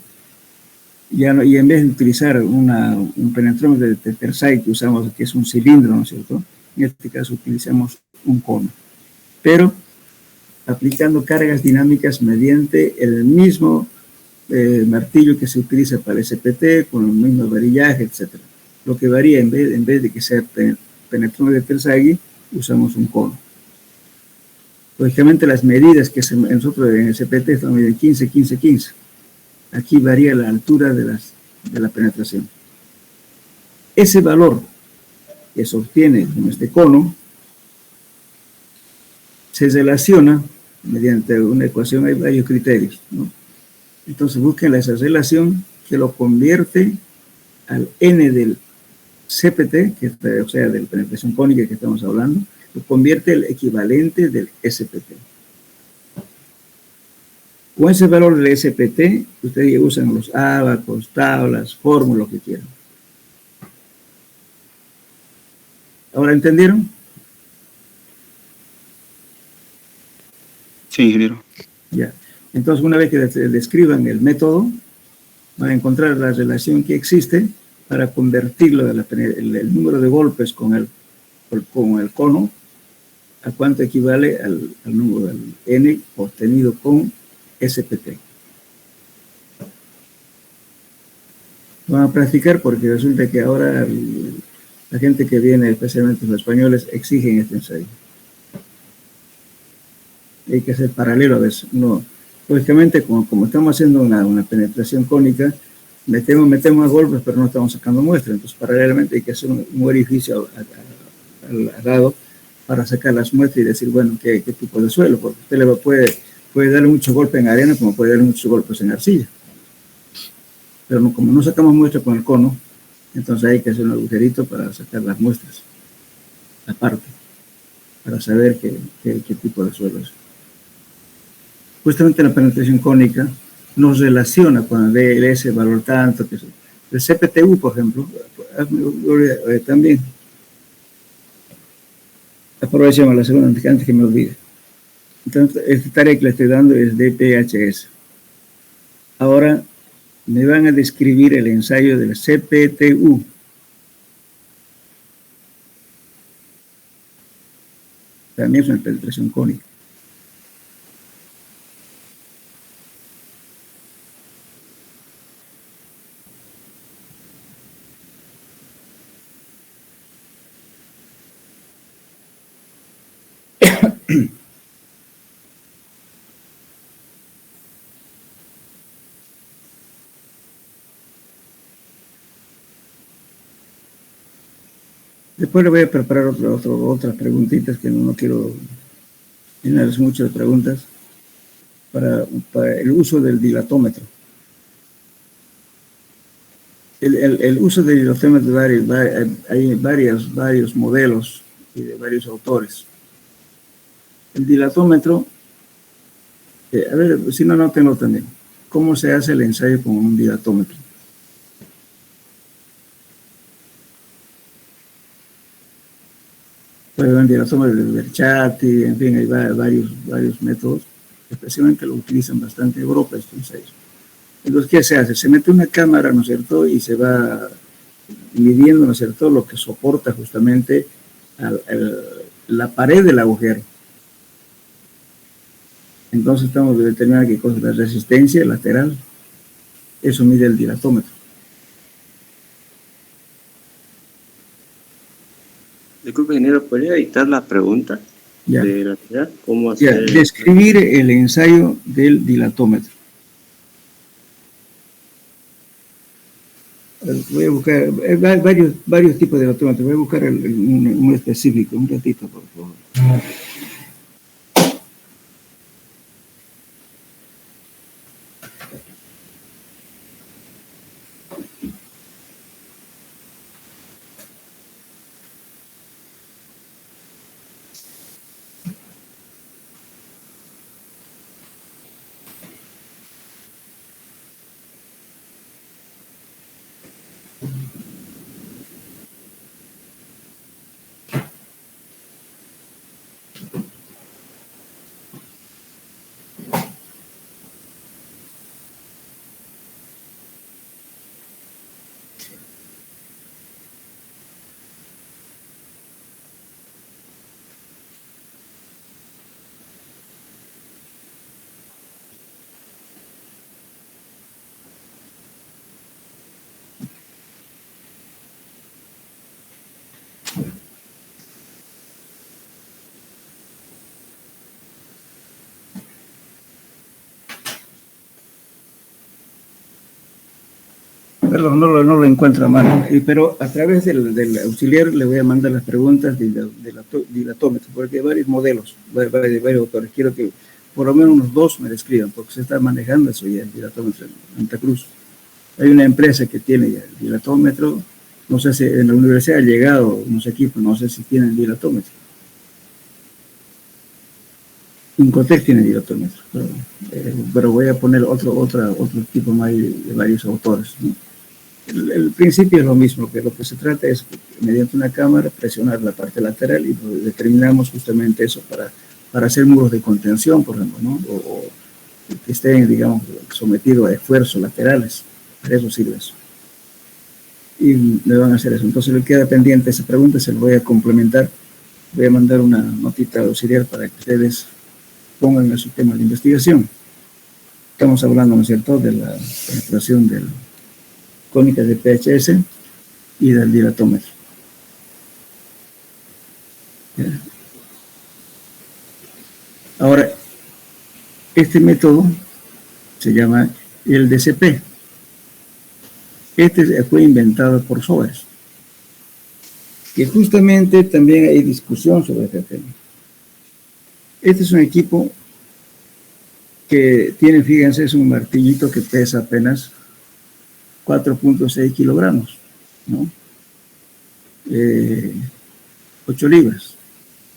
Y en vez de utilizar un penetrómetro de Terzaghi que usamos, que es un cilindro, ¿no es cierto?, en este caso utilizamos un cono. Pero aplicando cargas dinámicas mediante el mismo martillo que se utiliza para el SPT, con el mismo varillaje, etc. Lo que varía, en vez de que sea penetrómetro de Terzaghi, usamos un cono. Lógicamente las medidas que nosotros en el SPT estamos de 15, 15, 15. Aquí varía la altura de la penetración. Ese valor que se obtiene con este cono se relaciona mediante una ecuación, hay varios criterios, ¿no? Entonces busquen esa relación que lo convierte al N del CPT, o sea, de la penetración cónica que estamos hablando, lo convierte el equivalente del SPT. Con ese valor del SPT, ustedes usan los ábacos, tablas, fórmulas, lo que quieran. ¿Ahora entendieron? Sí, ingeniero. Ya. Entonces, una vez que describan el método, van a encontrar la relación que existe para convertirlo el número de golpes con el cono a cuánto equivale al número del N obtenido con SPT. Van a practicar porque resulta que ahora la gente que viene, especialmente los españoles, exigen este ensayo. Hay que hacer paralelo a veces. Lógicamente, como estamos haciendo una penetración cónica, metemos golpes, pero no estamos sacando muestras. Entonces, paralelamente hay que hacer un orificio al lado para sacar las muestras y decir, bueno, qué tipo de suelo, porque usted puede darle mucho golpe en arena como puede darle muchos golpes en arcilla. Pero como no sacamos muestras con el cono, entonces hay que hacer un agujerito para sacar las muestras aparte, para saber qué tipo de suelo es. Justamente la penetración cónica nos relaciona cuando lee ese valor tanto, que el CPTU, por ejemplo, también. Aprovechemos la segunda antes que me olvide. Entonces, esta tarea que le estoy dando es DPHS. Ahora me van a describir el ensayo del CPTU. También es una penetración cónica. Después le voy a preparar otras preguntitas que no quiero llenarles muchas preguntas para el uso del dilatómetro. El uso del dilatómetro, hay varios modelos y de varios autores. El dilatómetro, a ver, si no, nótenlo también. ¿Cómo se hace el ensayo con un dilatómetro? Puede haber un dilatómetro de Verchati, en fin, hay varios métodos, especialmente lo utilizan bastante en Europa estos ensayos. Entonces, ¿qué se hace? Se mete una cámara, ¿no es cierto?, y se va midiendo, ¿no es cierto?, lo que soporta justamente la pared del agujero. Entonces estamos determinando qué cosa es la resistencia lateral. Eso mide el dilatómetro. Disculpe, ingeniero, ¿podría dictar la pregunta? Ya. De la actividad? ¿Cómo hacer? Ya. Describir el ensayo del dilatómetro. Voy a buscar varios tipos de dilatómetros. Voy a buscar un específico, un ratito, por favor. Perdón, no lo encuentro a mano, pero a través del auxiliar le voy a mandar las preguntas del dilatómetro, porque hay varios modelos, varios autores. Quiero que por lo menos unos dos me describan, porque se está manejando eso ya, el dilatómetro en Santa Cruz. Hay una empresa que tiene ya el dilatómetro, no sé si en la universidad ha llegado unos equipos, no sé si tienen dilatómetro. Incotec tiene dilatómetro, pero voy a poner otro tipo más de varios autores, ¿no? El principio es lo mismo, que lo que se trata es, mediante una cámara, presionar la parte lateral y determinamos justamente eso para hacer muros de contención, por ejemplo, ¿no? O que estén, digamos, sometidos a esfuerzos laterales. Para eso sirve eso. Y me van a hacer eso. Entonces, le queda pendiente esa pregunta, se lo voy a complementar. Voy a mandar una notita auxiliar para que ustedes pongan en su tema de investigación. Estamos hablando, ¿no es cierto?, de la penetración del cónica de PHS y del dilatómetro. ¿Ya? Ahora, este método se llama el DCP. Este fue inventado por Soares, que justamente también hay discusión sobre este tema. Este es un equipo que tiene, fíjense, es un martillito que pesa apenas 4.6 kilogramos, ¿no? 8 libras.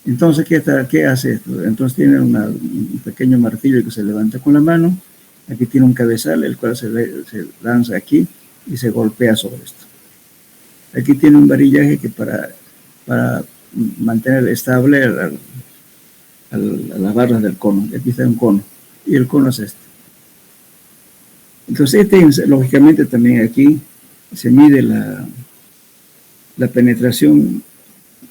Entonces, ¿qué hace esto? Entonces tiene un pequeño martillo que se levanta con la mano. Aquí tiene un cabezal, el cual se lanza aquí y se golpea sobre esto. Aquí tiene un varillaje que para mantener estable a las barras del cono. Aquí está un cono y el cono es este. Entonces, lógicamente también aquí se mide la penetración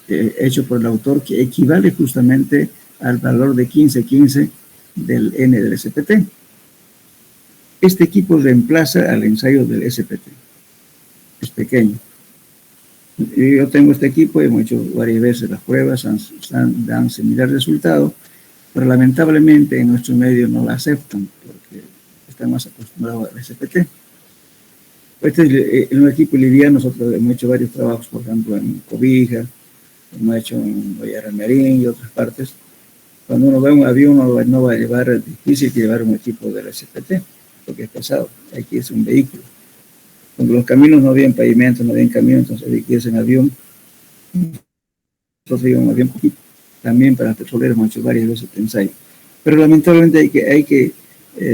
hecho por el autor, que equivale justamente al valor de 1515 del N del SPT. Este equipo reemplaza al ensayo del SPT. Es pequeño. Yo tengo este equipo, hemos hecho varias veces las pruebas, dan similar resultado, pero lamentablemente en nuestro medio no la aceptan porque están más acostumbrados al SPT. Este es un equipo liviano. Nosotros hemos hecho varios trabajos, por ejemplo, en Cobija, hemos hecho en Guayaramerín y otras partes. Cuando uno ve un avión, no va a llevar, es difícil llevar un equipo del SPT, porque es pesado. Aquí es un vehículo. Cuando los caminos no habían pavimento, no habían camino, entonces aquí es en avión. Nosotros íbamos en avión poquito. También para petroleros hemos hecho varias veces de ensayo. Pero lamentablemente hay que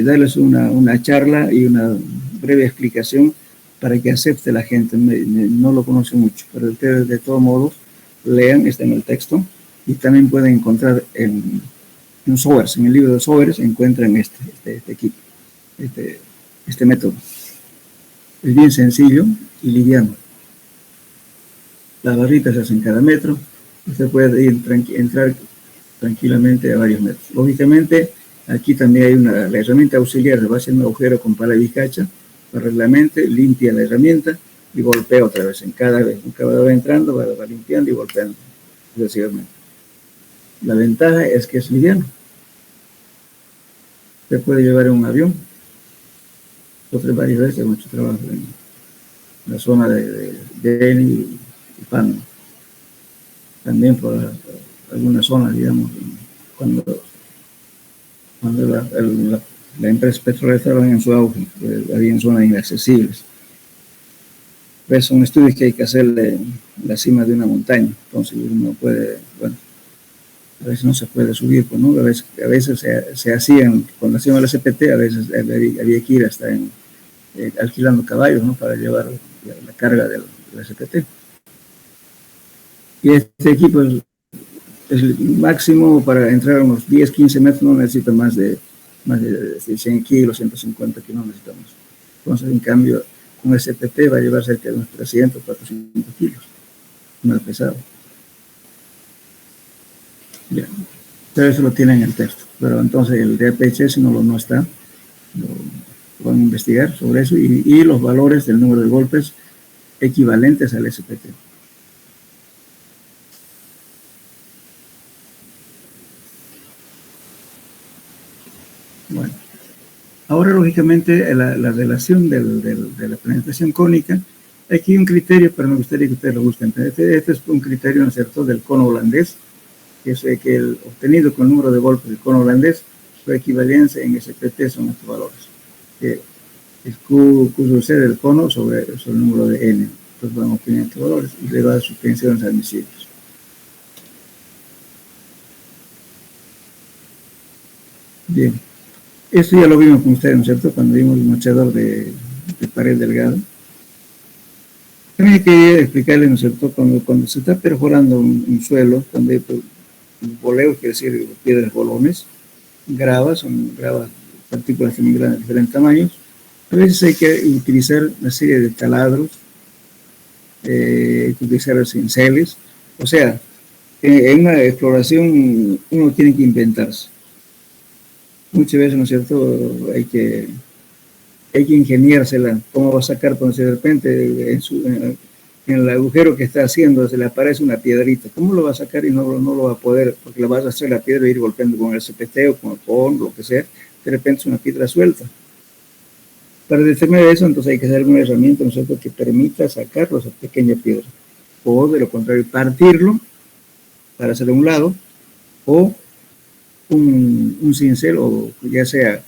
darles una charla y una breve explicación para que acepte la gente. No lo conoce mucho, pero ustedes de todos modos lean, está en el texto, y también pueden encontrar en softwares, en el libro de softwares encuentran este equipo, este método. Es bien sencillo y liviano. Las barritas se hacen cada metro. Usted puede entrar tranquilamente a varios metros. Lógicamente, aquí también hay la herramienta auxiliar. Se va haciendo un agujero con pala y cacha, paralelamente, limpia la herramienta y golpea otra vez. En cada vez va entrando, va limpiando y golpeando sucesivamente. La ventaja es que es liviano. Se puede llevar en un avión. Nosotros varias veces hemos hecho trabajo en la zona de Beni y Pan. También por alguna zona, digamos, cuando la empresa petrolera estaba en su auge, había zonas inaccesibles. Pues son estudios que hay que hacer en la cima de una montaña, entonces uno puede, bueno, a veces no se puede subir, pues, ¿no? A veces se hacían, cuando hacíamos el SPT, a veces había que ir hasta alquilando caballos, ¿no? Para llevar la carga del SPT. Y este equipo es el máximo para entrar a unos 10, 15 metros, no necesita más de 100 kilos, 150 kilos, no necesitamos. Entonces, en cambio, con el SPT va a llevar cerca de unos 300, 400 kilos. No es pesado. Bien. Pero eso lo tiene en el texto. Pero entonces el DPHS no está. Lo van a investigar sobre eso y los valores del número de golpes equivalentes al SPT. Bueno, ahora lógicamente la relación de la penetración cónica, aquí hay un criterio, pero me gustaría que ustedes lo busquen. Este es un criterio, ¿no es cierto?, del cono holandés, que es que el obtenido con el número de golpes del cono holandés, su equivalencia en SPT son estos valores. Es Q sub C del cono sobre el número de N. Entonces vamos a obtener estos valores y le va a dar sus tensiones admisibles. Bien. Esto ya lo vimos con ustedes, ¿no es cierto?, cuando vimos el mochador de pared delgada. También hay que explicarles, ¿no es cierto?, cuando se está perforando un suelo, cuando hay boleos, quiere decir piedras bolones, son gravas, partículas de diferentes tamaños. A veces hay que utilizar una serie de taladros, hay que utilizar cinceles. O sea, en una exploración uno tiene que inventarse. Muchas veces, ¿no es cierto?, hay que ingeniársela. ¿Cómo va a sacar, pues, de repente en el agujero que está haciendo se le aparece una piedrita? ¿Cómo lo va a sacar y no lo va a poder? Porque la vas a hacer la piedra y ir golpeando con el CPT o con el PON, lo que sea. De repente es una piedra suelta. Para determinar eso, entonces hay que hacer alguna herramienta, ¿no es cierto?, que permita sacarlo, esa pequeña piedra. O, de lo contrario, partirlo para hacerlo a un lado, o un cincel, o ya sea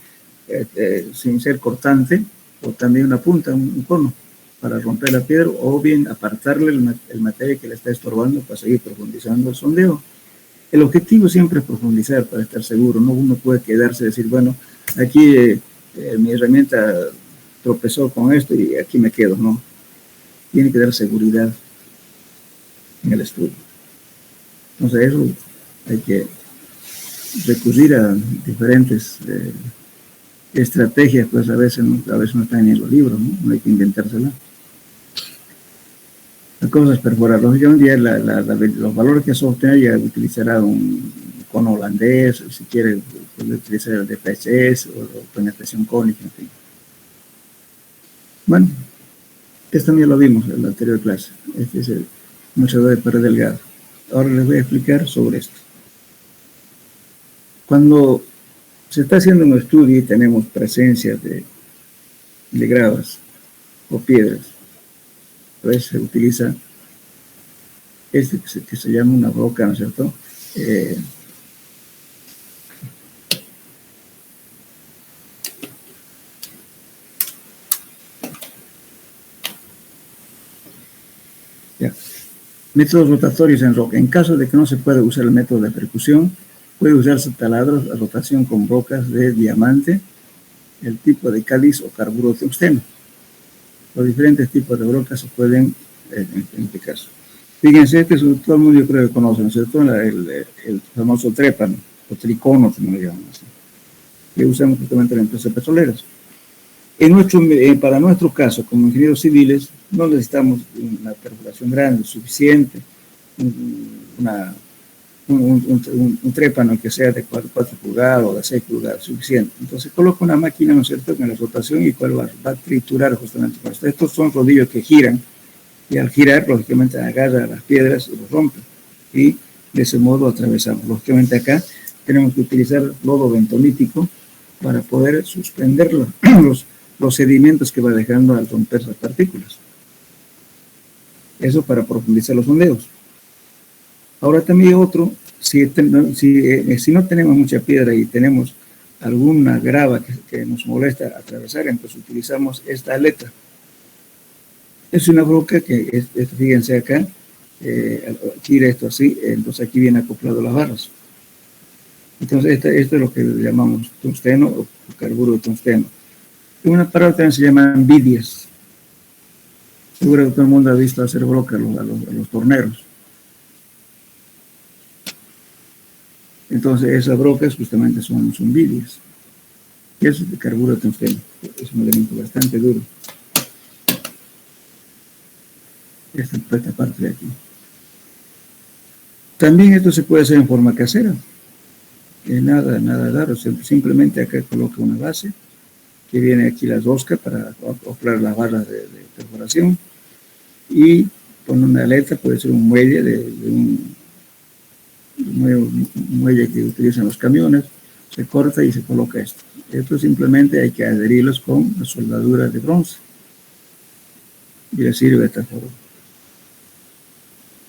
cincel cortante, o también una punta, un cono, para romper la piedra, o bien apartarle el material que le está estorbando para seguir profundizando el sondeo. El objetivo siempre es profundizar para estar seguro, ¿no? Uno puede quedarse y decir, bueno, aquí mi herramienta tropezó con esto y aquí me quedo, ¿no? Tiene que dar seguridad en el estudio. Entonces eso hay que recurrir a diferentes estrategias, pues a veces no están en los libros, ¿no? Hay que inventársela. La cosa es perforar. Lógicamente los valores que se obtienen ya utilizará un cono holandés, si quiere puede utilizar el DPHS o penetración cónica, en fin. Bueno, esto también lo vimos en la anterior clase. Este es el mochador de pared delgada. Ahora les voy a explicar sobre esto. Cuando se está haciendo un estudio y tenemos presencia de gravas o piedras, a veces se utiliza que se llama una roca, ¿no es cierto? Métodos rotatorios en roca. En caso de que no se pueda usar el método de percusión, puede usarse taladros a rotación con rocas de diamante, el tipo de cáliz o carburo de tungsteno. Los diferentes tipos de rocas se pueden en este caso. Fíjense, este es todo el mundo yo creo que conoce, ¿no es cierto? El famoso trépano, o tricono, como le llaman así, que usan justamente las empresas petroleras. Para nuestro caso, como ingenieros civiles, no necesitamos una perforación grande, suficiente, un trépano que sea de 4 pulgadas o de 6 pulgadas, suficiente. Entonces coloca una máquina, ¿no es cierto?, en la rotación y cual va a triturar justamente con esto. Estos son rodillos que giran y al girar, lógicamente, agarra las piedras y los rompe y de ese modo atravesamos. Lógicamente acá tenemos que utilizar lodo bentonítico para poder suspender los sedimentos que va dejando al romper las partículas. Eso para profundizar los sondeos. Ahora también otro, si no tenemos mucha piedra y tenemos alguna grava que nos molesta atravesar, entonces utilizamos esta aleta. Es una roca que, fíjense acá, gira esto así, entonces aquí viene acoplado las barras. Entonces esto es lo que llamamos tungsteno o carburo de tungsteno. Una palabra también se llaman vidias. Seguro que todo el mundo ha visto hacer brocas a los torneros. Entonces esas brocas justamente son vidias. Y eso es de carburo de tungsteno. Es un elemento bastante duro. Esta parte de aquí. También esto se puede hacer en forma casera. Nada raro. Simplemente acá coloca una base que viene aquí la rosca para acoplar las barras de perforación y con una aleta, puede ser un muelle un muelle que utilizan los camiones, se corta y se coloca esto. Esto simplemente hay que adherirlos con la soldadura de bronce y le sirve de esta forma.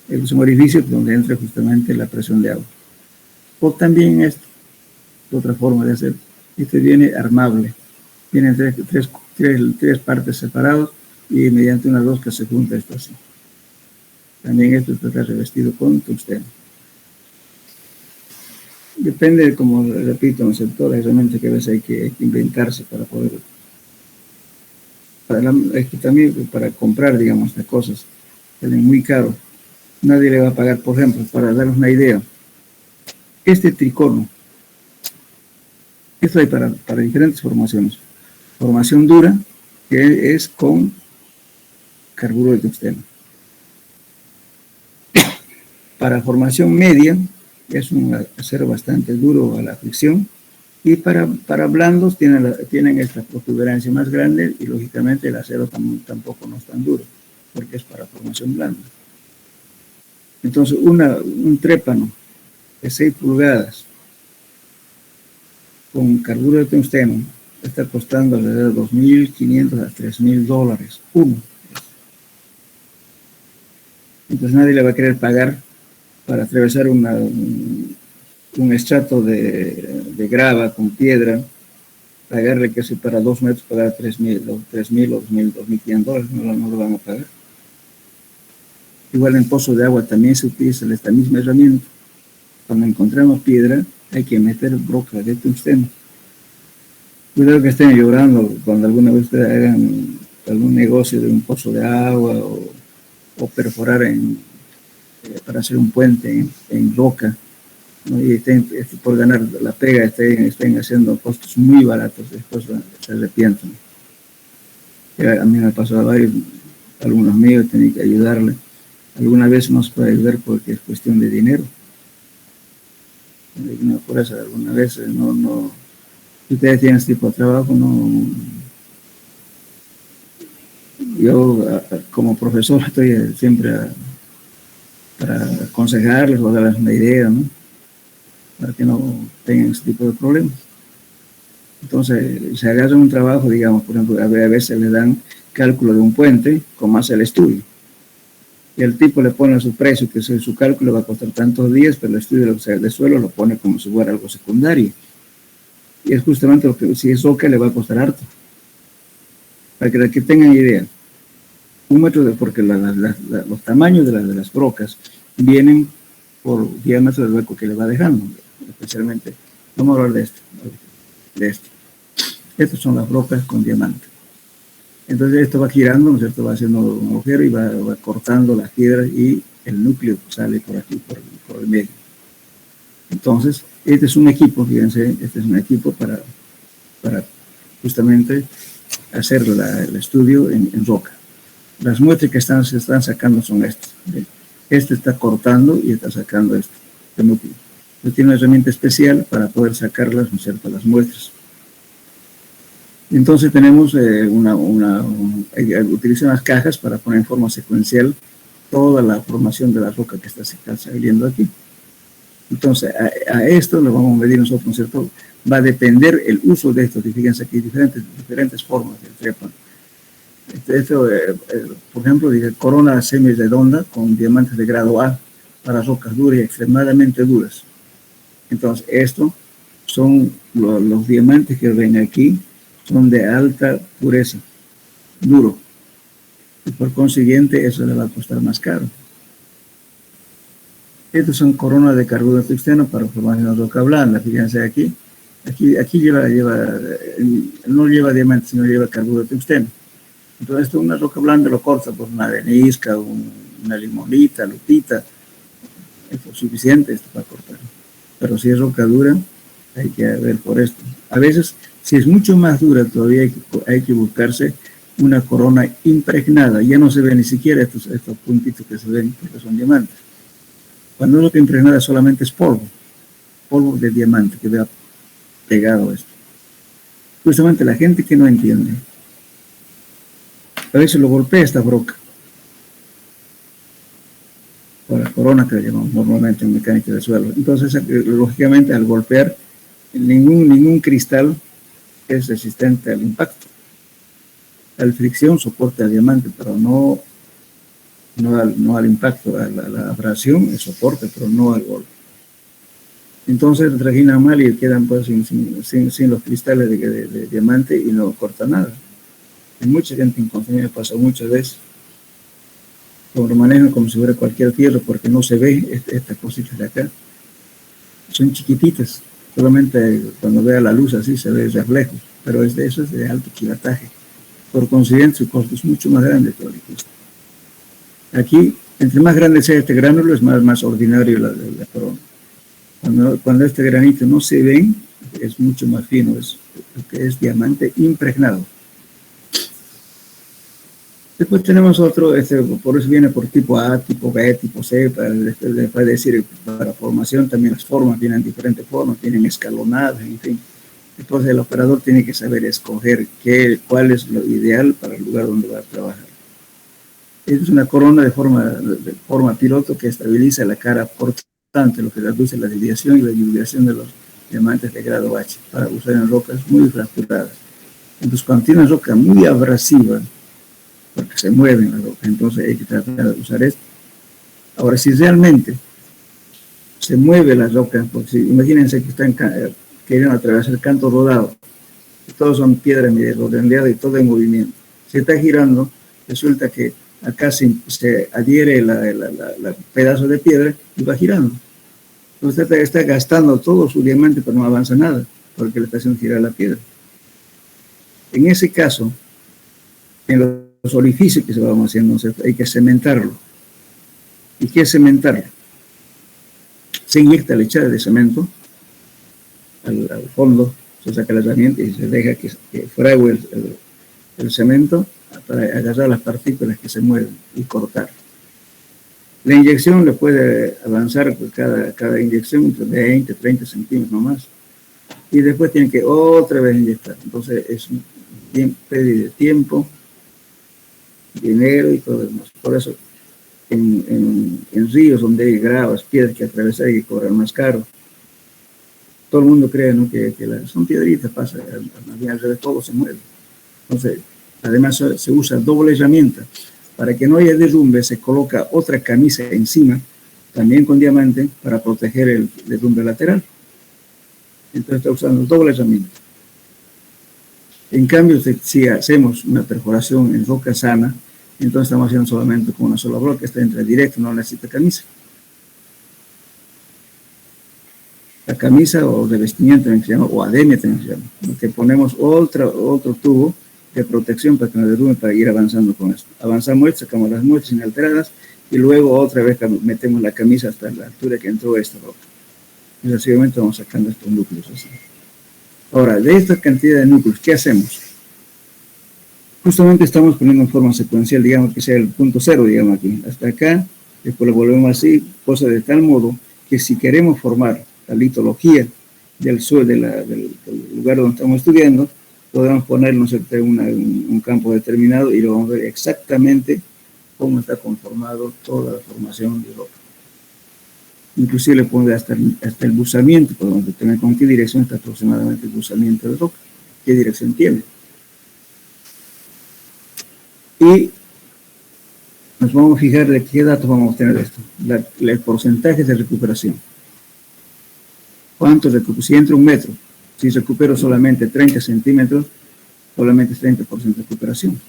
Es un orificio donde entra justamente la presión de agua. O también esto, otra forma de hacer, este viene armable. Tienen tres partes separadas y mediante una rosca se junta esto así. También esto está revestido con tungsteno. Depende, como repito, en el sector, realmente que a veces hay que inventarse para poder, también para comprar, digamos, estas cosas, salen muy caro. Nadie le va a pagar, por ejemplo, para darles una idea, este tricono, esto hay para diferentes formaciones. Formación dura, que es con carburo de tungsteno. Para formación media, es un acero bastante duro a la fricción. Y para blandos tienen esta protuberancia más grande y lógicamente el acero tampoco no es tan duro, porque es para formación blanda. Entonces, un trépano de 6 pulgadas con carburo de tungsteno está costando alrededor de $2.500 a $3.000 uno. Entonces nadie le va a querer pagar para atravesar un estrato de grava con piedra, pagarle que si para 2 metros pagar $3.000 o $2.500, no lo van a pagar. Igual en pozo de agua también se utiliza esta misma herramienta. Cuando encontramos piedra hay que meter broca de tungsteno. Cuidado que estén llorando cuando alguna vez ustedes hagan algún negocio de un pozo de agua o perforar para hacer un puente en roca, ¿no? Y por ganar la pega estén haciendo costos muy baratos, después se arrepientan. A mí me pasó a varios alumnos míos, tenía que ayudarle. Alguna vez nos puede ayudar porque es cuestión de dinero. Por eso alguna vez no. Si ustedes tienen este tipo de trabajo, no. Yo como profesor estoy siempre para aconsejarles o darles una idea, ¿no? Para que no tengan ese tipo de problemas. Entonces, se agarran un trabajo, digamos, por ejemplo, a veces le dan cálculo de un puente con más el estudio. Y el tipo le pone su precio, que su cálculo va a costar tantos días, pero el estudio de suelo lo pone como si fuera algo secundario. Y es justamente lo que, si es roca, le va a costar harto. Para que tengan idea. Un metro porque los tamaños de las rocas vienen por diámetro del hueco que le va dejando, especialmente. Vamos a hablar de esto. Estas son las rocas con diamante. Entonces esto va girando, ¿no es cierto? Va haciendo un agujero y va cortando las piedras y el núcleo sale por aquí, por el medio. Entonces, este es un equipo, fíjense, este es un equipo para justamente hacer el estudio en roca. Las muestras que se están sacando son estas. Este está cortando y está sacando este núcleo. Entonces tiene una herramienta especial para poder sacarlas, ¿no es cierto?, las muestras. Entonces tenemos utiliza unas cajas para poner en forma secuencial toda la formación de la roca que está saliendo aquí. Entonces a esto lo vamos a medir nosotros, ¿no es cierto? Va a depender el uso de esto. Fíjense aquí diferentes formas de trepa. Por ejemplo, dice corona semi-redonda con diamantes de grado A para rocas duras y extremadamente duras. Entonces estos son los diamantes que ven aquí, son de alta pureza, duro, y por consiguiente eso le va a costar más caro. Estos son coronas de carburo de tungsteno para formar una roca blanda. Fíjense aquí no lleva diamantes, sino lleva carburo de tungsteno. Entonces esto, una roca blanda lo corta por una arenisca, una limonita, lupita, esto es suficiente esto para cortar. Pero si es roca dura, hay que ver por esto. A veces, si es mucho más dura, todavía hay que buscarse una corona impregnada. Ya no se ve ni siquiera estos puntitos que se ven, porque son diamantes. Cuando es roca impregnada solamente es polvo de diamante que vea pegado esto. Justamente la gente que no entiende, a veces lo golpea esta roca. O la corona que le llamamos normalmente en mecánica del suelo. Entonces, lógicamente, al golpear, ningún cristal es resistente al impacto. La fricción soporta al diamante, pero no al impacto. A la abrasión es soporte, pero no al golpe. Entonces trajina mal y quedan pues sin los cristales de diamante y no corta nada. Hay mucha gente inconsciente, pasa muchas veces. Lo manejan como si fuera cualquier fierro porque no se ve estas cositas de acá. Son chiquititas. Solamente cuando vea la luz así se ve el reflejo, pero eso es de alto quilataje. Por consiguiente, su costo es mucho más grande todavía. Aquí, entre más grande sea este gránulo, es más ordinario la corona. Cuando este granito no se ve, es mucho más fino, es lo que es diamante impregnado. Después tenemos otro, por eso viene por tipo A, tipo B, tipo C, para decir, para formación también las formas tienen diferentes formas, tienen escalonadas, en fin. Entonces el operador tiene que saber escoger cuál es lo ideal para el lugar donde va a trabajar. Esta es una corona de forma piloto que estabiliza la cara portante, lo que reduce la desviación y la divulgación de los diamantes de grado H, para usar en rocas muy fracturadas. Entonces cuando tiene una roca muy abrasiva, porque se mueven las rocas, entonces hay que tratar de usar esto. Ahora, si realmente se mueve la roca, porque imagínense que están queriendo atravesar el canto rodado, todos son piedras redondeadas y todo en movimiento. Si está girando, resulta que acá se adhiere el pedazo de piedra y va girando. Usted está gastando todo su diamante, pero no avanza nada, porque le está haciendo girar la piedra. En ese caso, en los orificios que se van haciendo, hay que cementarlo. ¿Y qué es cementarlo? Se inyecta lechada de cemento al fondo, se saca la herramienta y se deja que frague el cemento para agarrar las partículas que se mueven y cortar. La inyección le puede avanzar cada inyección entre 20, 30 centímetros nomás. Y después tienen que otra vez inyectar. Entonces es pérdida de tiempo, dinero y todo lo demás. Por eso en ríos donde hay gravas, piedras que atravesar y que cobran más caro, todo el mundo cree, ¿no?, que son piedritas, pasa, al revés todo se mueve. Entonces, además se usa doble herramienta. Para que no haya derrumbe, se coloca otra camisa encima, también con diamante, para proteger el derrumbe lateral. Entonces está usando doble herramienta. En cambio, si hacemos una perforación en roca sana, entonces estamos haciendo solamente con una sola broca, esta entra directo, no necesita camisa. La camisa o revestimiento también se llama, o ademia también se llama, que ponemos otro tubo de protección para que no derrumbe, para ir avanzando con esto. Avanzamos esto, sacamos las muestras inalteradas y luego otra vez metemos la camisa hasta la altura que entró esta roca. Y sucesivamente vamos sacando estos núcleos así. Ahora, de esta cantidad de núcleos, ¿qué hacemos? Justamente estamos poniendo en forma secuencial, digamos que sea el punto cero, digamos aquí, hasta acá, después lo volvemos así, cosa de tal modo que si queremos formar la litología del suelo, del lugar donde estamos estudiando, podemos ponernos un campo determinado y lo vamos a ver exactamente cómo está conformado toda la formación de roca. Inclusive le pondré hasta el buzamiento, podemos determinar con qué dirección está aproximadamente el buzamiento de roca, qué dirección tiene. Y nos vamos a fijar de qué datos vamos a obtener de esto. El porcentaje de recuperación. ¿Cuánto recupero? Si entra 1 metro, si recupero solamente 30 centímetros, solamente es 30% de recuperación.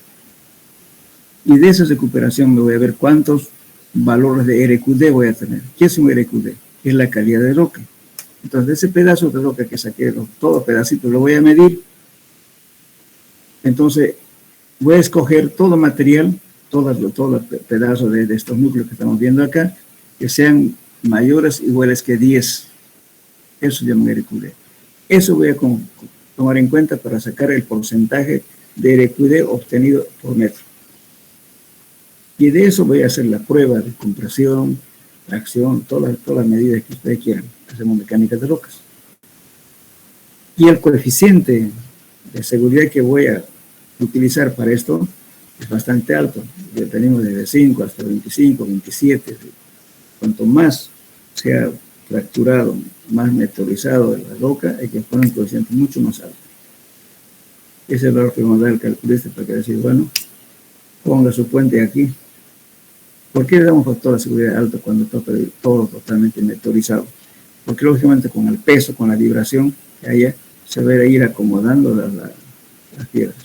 Y de esa recuperación me voy a ver cuántos valores de RQD voy a tener. ¿Qué es un RQD? Es la calidad de roca. Entonces, de ese pedazo de roca que saqué, todos pedacitos, lo voy a medir. Entonces, voy a escoger todo material, todos los pedazos de estos núcleos que estamos viendo acá, que sean mayores o iguales que 10. Eso se llama RQD. Eso voy a tomar en cuenta para sacar el porcentaje de RQD obtenido por metro. Y de eso voy a hacer la prueba de compresión, tracción, todas las medidas que ustedes quieran. Hacemos mecánica de rocas. Y el coeficiente de seguridad que voy a utilizar para esto es bastante alto. Tenemos desde 5 hasta 25, 27. Cuanto más sea fracturado, más meteorizado de la roca, hay que poner un coeficiente mucho más alto. Ese es el valor que vamos a dar al calculista para que decir, bueno, ponga su puente aquí. ¿Por qué le damos factor de seguridad alto cuando está todo totalmente meteorizado? Porque lógicamente con el peso, con la vibración que haya, se va a ir acomodando las piedras.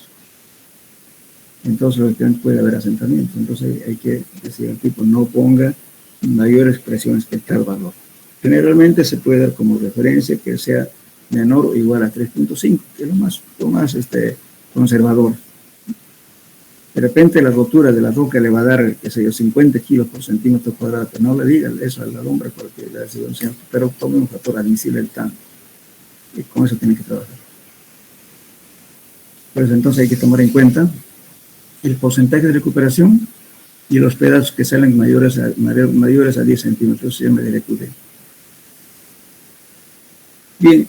Entonces lógicamente puede haber asentamientos. Entonces hay que decir al tipo, no ponga mayores presiones que tal valor. Generalmente se puede dar como referencia que sea menor o igual a 3.5, que es lo más conservador. De repente la rotura de la roca le va a dar, qué sé yo, 50 kilos por centímetro cuadrado. No le diga eso a la lumbre porque le ha sido un cierto, pero tome un factor admisible el tanto. Y con eso tiene que trabajar. Pues entonces hay que tomar en cuenta el porcentaje de recuperación y los pedazos que salen mayores a 10 centímetros, se llama RQD. Bien,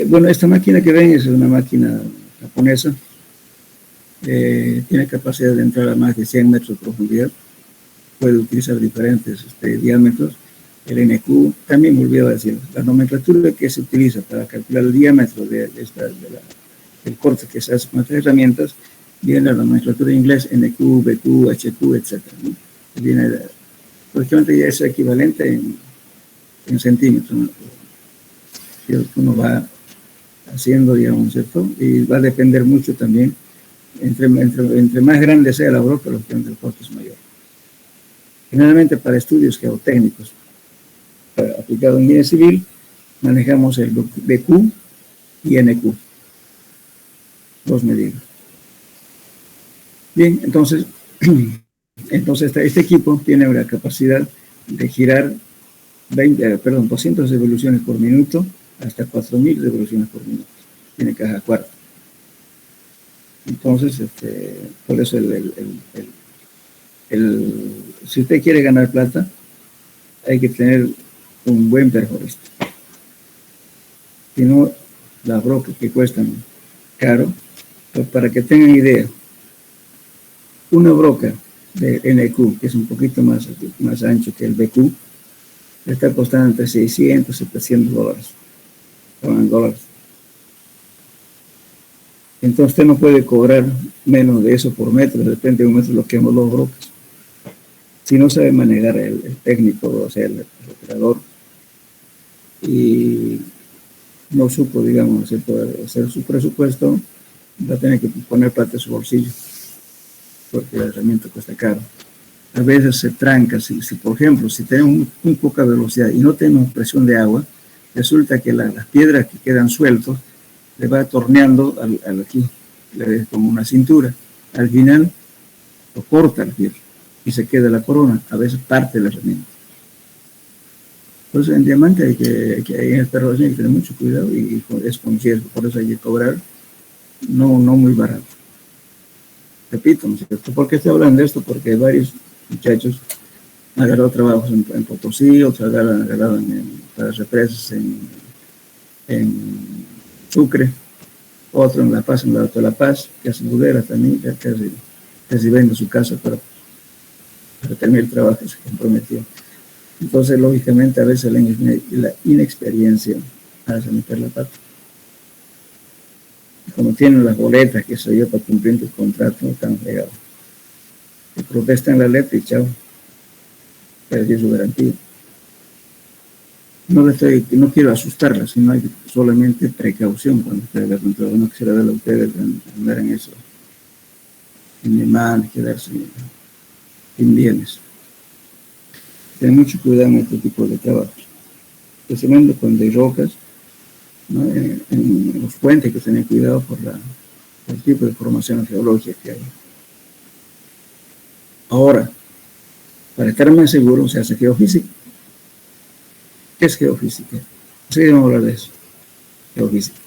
bueno, esta máquina que ven es una máquina japonesa. Tiene capacidad de entrar a más de 100 metros de profundidad. Puede utilizar diferentes diámetros. El NQ, también me olvidaba decir, la nomenclatura que se utiliza para calcular el diámetro del corte que se hace con estas herramientas, viene la nomenclatura en inglés, NQ, BQ, HQ, etc. ¿no? Viene, lógicamente ya es equivalente en centímetros, ¿no? Uno va haciendo, digamos, ¿cierto? Y va a depender mucho también, entre más grande sea la broca, lógicamente el costo es mayor. Generalmente para estudios geotécnicos aplicado en ingeniería civil, manejamos el BQ y NQ, dos medidas. Bien, entonces este equipo tiene la capacidad de girar 200 revoluciones por minuto hasta 4.000 revoluciones por minuto. Tiene caja cuarta. Entonces, por eso si usted quiere ganar plata, hay que tener un buen perforista. Si no, las brocas que cuestan caro, pues para que tengan idea, una broca de NQ, que es un poquito más ancho que el BQ, le está costando entre 600 y 700 dólares. En dólares. Entonces usted no puede cobrar menos de eso por metro, de repente un metro lo quemo 2 brocas. si no sabe manejar el técnico, o sea, el operador, y no supo, digamos, hacer su presupuesto, va a tener que poner plata en su bolsillo, porque la herramienta cuesta caro. A veces se tranca, si por ejemplo, si tenemos muy poca velocidad y no tenemos presión de agua, resulta que las piedras que quedan sueltos le va torneando aquí, como una cintura. Al final lo corta el fierro y se queda la corona, a veces parte de la herramienta. Entonces en diamante en esta relación hay que tener mucho cuidado y es concierto, por eso hay que cobrar no muy barato. Repito, ¿no es cierto? ¿Por qué estoy hablando de esto? Porque varios muchachos han agarrado trabajos en Potosí, otros han agarrado para represas en Sucre, otro en La Paz, en la de La Paz, que hace boderas también, casi vende su casa para terminar el trabajo que se comprometió. Entonces, lógicamente, a veces la inexperiencia hace meter la pata. Como tienen las boletas que se dio para cumplir el contrato, no están fregados. Se protestan la letra y chao. Perdió su garantía. No quiero asustarlas, sino hay solamente precaución cuando ustedes la controlan. No quisiera darle a ustedes andar en eso. En demanda, quedarse sin bienes. Tener mucho cuidado en este tipo de trabajo. Especialmente cuando hay rocas, ¿no? En los puentes hay que tener cuidado por el tipo de formación geológica que hay. Ahora, para estar más seguro, se hace geofísica. ¿Qué es geofísica? Sí, vamos a hablar de eso. Geofísica.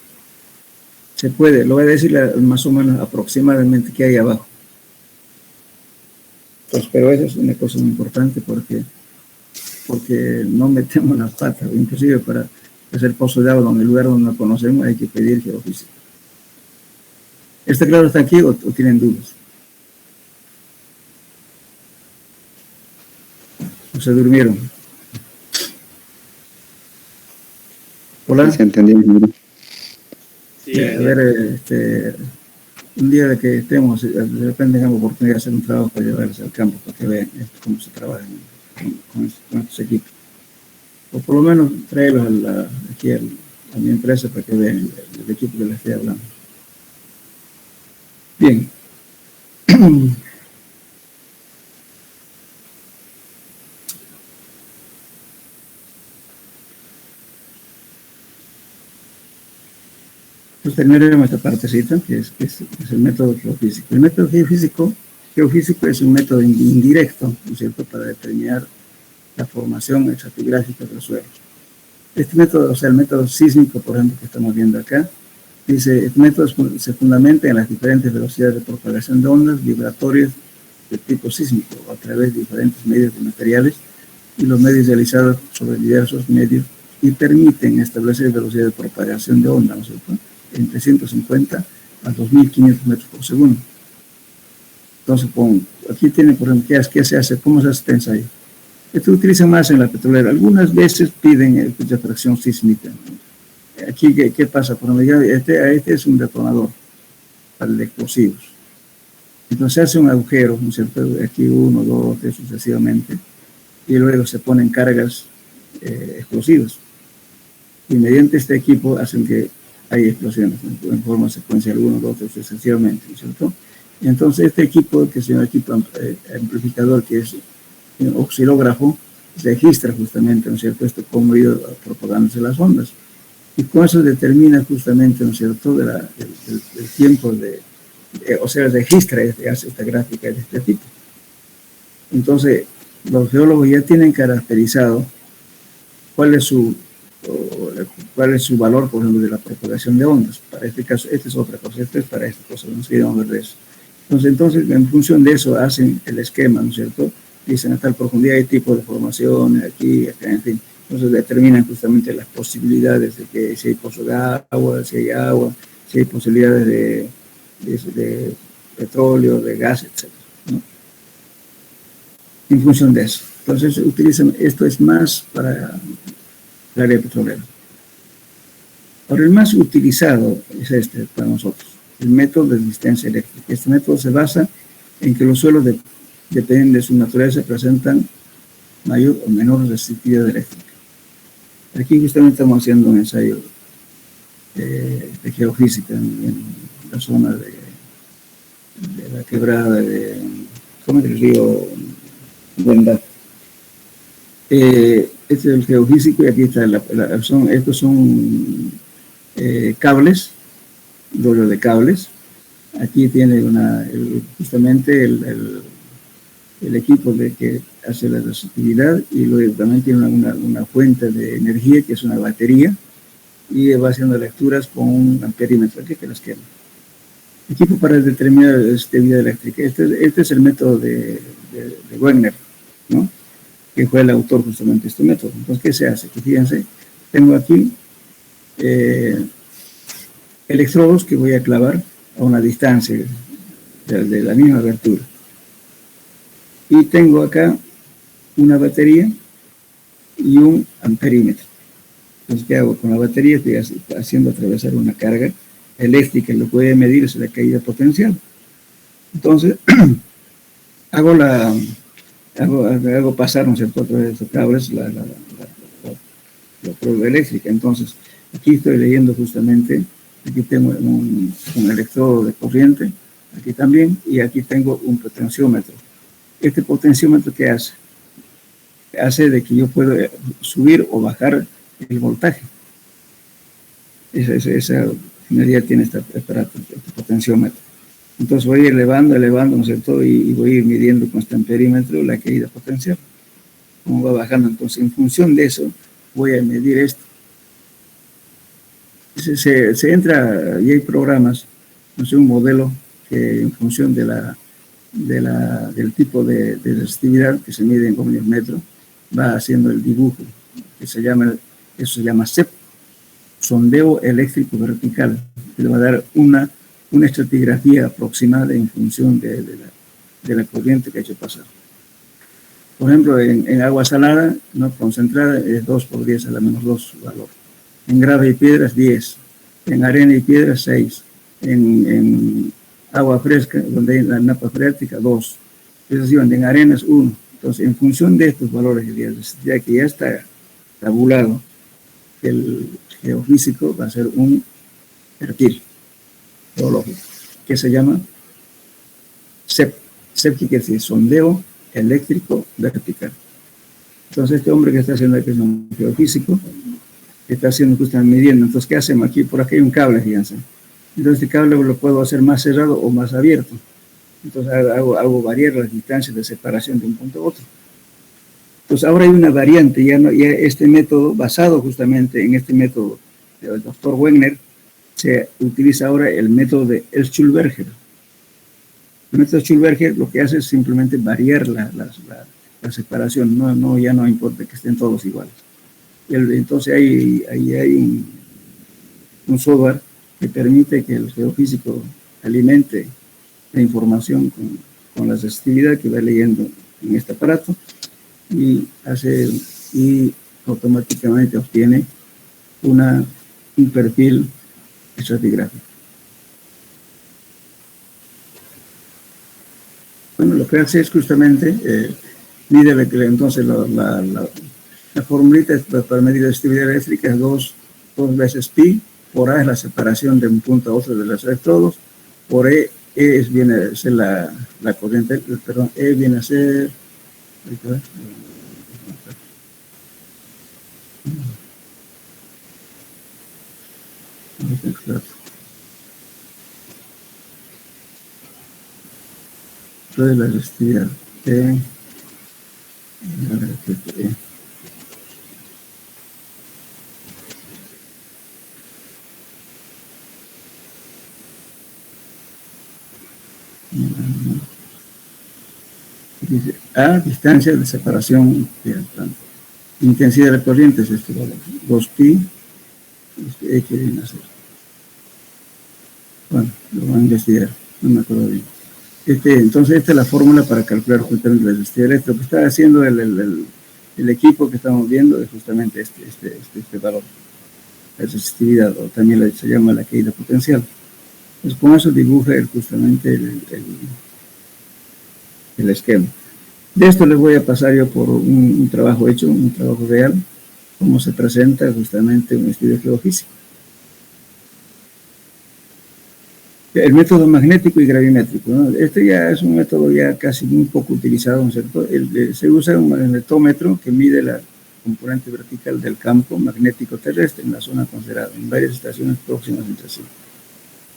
Se puede, lo voy a decir más o menos aproximadamente qué hay abajo. Pues, pero eso es una cosa muy importante porque no metemos las patas, inclusive para hacer pozo de agua en el lugar donde no conocemos hay que pedir geofísica. ¿Está claro hasta aquí o tienen dudas? ¿O se durmieron? Hola. Se entendió. Sí, A ver, un día de que estemos, de repente tengamos oportunidad de hacer un trabajo para llevarles al campo, para que vean cómo se trabaja con estos equipos. O por lo menos traerlos aquí a mi empresa para que vean el equipo que les estoy hablando. Bien. Pues terminaremos esta partecita, que es el método geofísico. El método geofísico es un método indirecto, ¿no es cierto?, para determinar la formación estratigráfica del suelo. Este método, o sea, el método sísmico, por ejemplo, que estamos viendo acá, dice, este método se fundamenta en las diferentes velocidades de propagación de ondas vibratorias de tipo sísmico a través de diferentes medios de materiales y los medios realizados sobre diversos medios y permiten establecer velocidad de propagación de onda, ¿no es cierto?, entre 150 a 2500 metros por segundo. Entonces, aquí tienen, por ejemplo, ¿qué se hace? ¿Cómo se hace ahí? Esto se utiliza más en la petrolera. Algunas veces piden de fracción sísmica. Aquí, ¿qué pasa? Por ejemplo, este es un detonador para el explosivos. Entonces se hace un agujero, ¿no es cierto? Aquí 1, 2, 3 sucesivamente, y luego se ponen cargas explosivas. Y mediante este equipo hacen que hay explosiones en forma secuencial 1, 2, 3 sucesivamente, ¿no es cierto? Y entonces este equipo, que es un equipo amplificador, que es un oscilógrafo, registra justamente, ¿no es cierto?, esto cómo ha ido propagándose las ondas. Y con eso determina justamente, ¿no es cierto?, el tiempo o sea, registra, hace esta gráfica de este tipo. Entonces, los geólogos ya tienen caracterizado cuál es su valor, por ejemplo, de la propagación de ondas. Para este caso, esta es otra cosa, esto es para esta cosa, no sé, vamos a ver de eso. Entonces, en función de eso, hacen el esquema, ¿no es cierto? Dicen a tal profundidad hay tipo de formación, aquí, acá, en fin. Entonces determinan justamente las posibilidades de que si hay pozo de agua, si hay posibilidades de petróleo, de gas, etc., ¿no? En función de eso. Entonces utilizan, esto es más para el área petrolera. Ahora, el más utilizado es este para nosotros, el método de resistencia eléctrica. Este método se basa en que los suelos dependiendo de su naturaleza, presentan mayor o menor resistividad eléctrica. Aquí justamente estamos haciendo un ensayo de geofísica en la zona de la quebrada de, ¿cómo es el río Buenda? Este es el geofísico y aquí está estos son cables, rollo de cables. Aquí tiene justamente el equipo que hace la resistividad y luego también tiene una fuente de energía que es una batería y va haciendo lecturas con un amperímetro aquí que las quema. Equipo para determinar la resistividad eléctrica. Este es el método de Wegner, ¿no? Que fue el autor justamente de este método. Entonces, ¿qué se hace? Que fíjense, tengo aquí electrodos que voy a clavar a una distancia de la misma abertura. Y tengo acá una batería y un amperímetro. Entonces, ¿qué hago? Con la batería estoy haciendo atravesar una carga eléctrica, lo puede medir es la caída potencial. Entonces, hago pasar, ¿no es cierto?, a través de estos cables la prueba eléctrica. Entonces, aquí estoy leyendo justamente, aquí tengo un electrodo de corriente, aquí también, y aquí tengo un potenciómetro. Este potenciómetro, ¿qué hace? Hace de que yo pueda subir o bajar el voltaje. Esa finalidad tiene este aparato, este potenciómetro. Entonces voy elevando, ¿no es cierto? Y voy a ir midiendo con este amperímetro la caída potencial. Como va bajando, entonces en función de eso voy a medir esto. Se entra y hay programas, no sé, un modelo que en función del tipo de resistividad que se mide en ohmios metro, va haciendo el dibujo, eso se llama SEP, sondeo eléctrico vertical, que le va a dar una estratigrafía aproximada en función de la corriente que ha hecho pasar. Por ejemplo, en agua salada, no concentrada, es 2 por 10 a la menos 2 valor. En grava y piedras, 10. En arena y piedras, 6. En agua fresca, donde hay la napa freática, 2. Es decir, en arenas, 1. Entonces, en función de estos valores, ya que ya está tabulado, el geofísico va a ser un perfil geológico, que se llama SEP. SEP quiere decir sondeo eléctrico vertical. Entonces, este hombre que está haciendo aquí es un geofísico, que está haciendo justamente midiendo. Entonces, ¿qué hacemos aquí? Por aquí hay un cable, fíjense. Entonces, este cable lo puedo hacer más cerrado o más abierto. Entonces, hago variar las distancias de separación de un punto a otro. Entonces, ahora hay una variante, ya este método, basado justamente en este método del doctor Wegner, se utiliza ahora el método de Schulberger. El método Schulberger lo que hace es simplemente variar la separación, ya no importa que estén todos iguales. Entonces ahí hay un software que permite que el geofísico alimente la información con la resistividad que va leyendo en este aparato y automáticamente obtiene un perfil estratigráfico. Bueno, lo que hace es justamente mide entonces la formulita para medir la resistividad eléctrica es 2 veces pi, por A es la separación de un punto a otro de los electrodos, por viene a ser la corriente, perdón, E viene a ser, de la resistividad dice a distancia de separación intensidad de la corriente es este valor 2pi que viene a ser, bueno, lo van a investigar, no me acuerdo bien. Entonces esta es la fórmula para calcular justamente la resistividad eléctrica. Lo que está haciendo el equipo que estamos viendo es justamente este valor, la resistividad, o también se llama la caída potencial. Pues con eso dibuja justamente el esquema. De esto les voy a pasar yo por un trabajo hecho, un trabajo real, cómo se presenta justamente un estudio geofísico. El método magnético y gravimétrico, ¿no? Este ya es un método ya casi muy poco utilizado, ¿no es cierto? Se usa un magnetómetro que mide la componente vertical del campo magnético terrestre en la zona considerada, en varias estaciones próximas entre sí.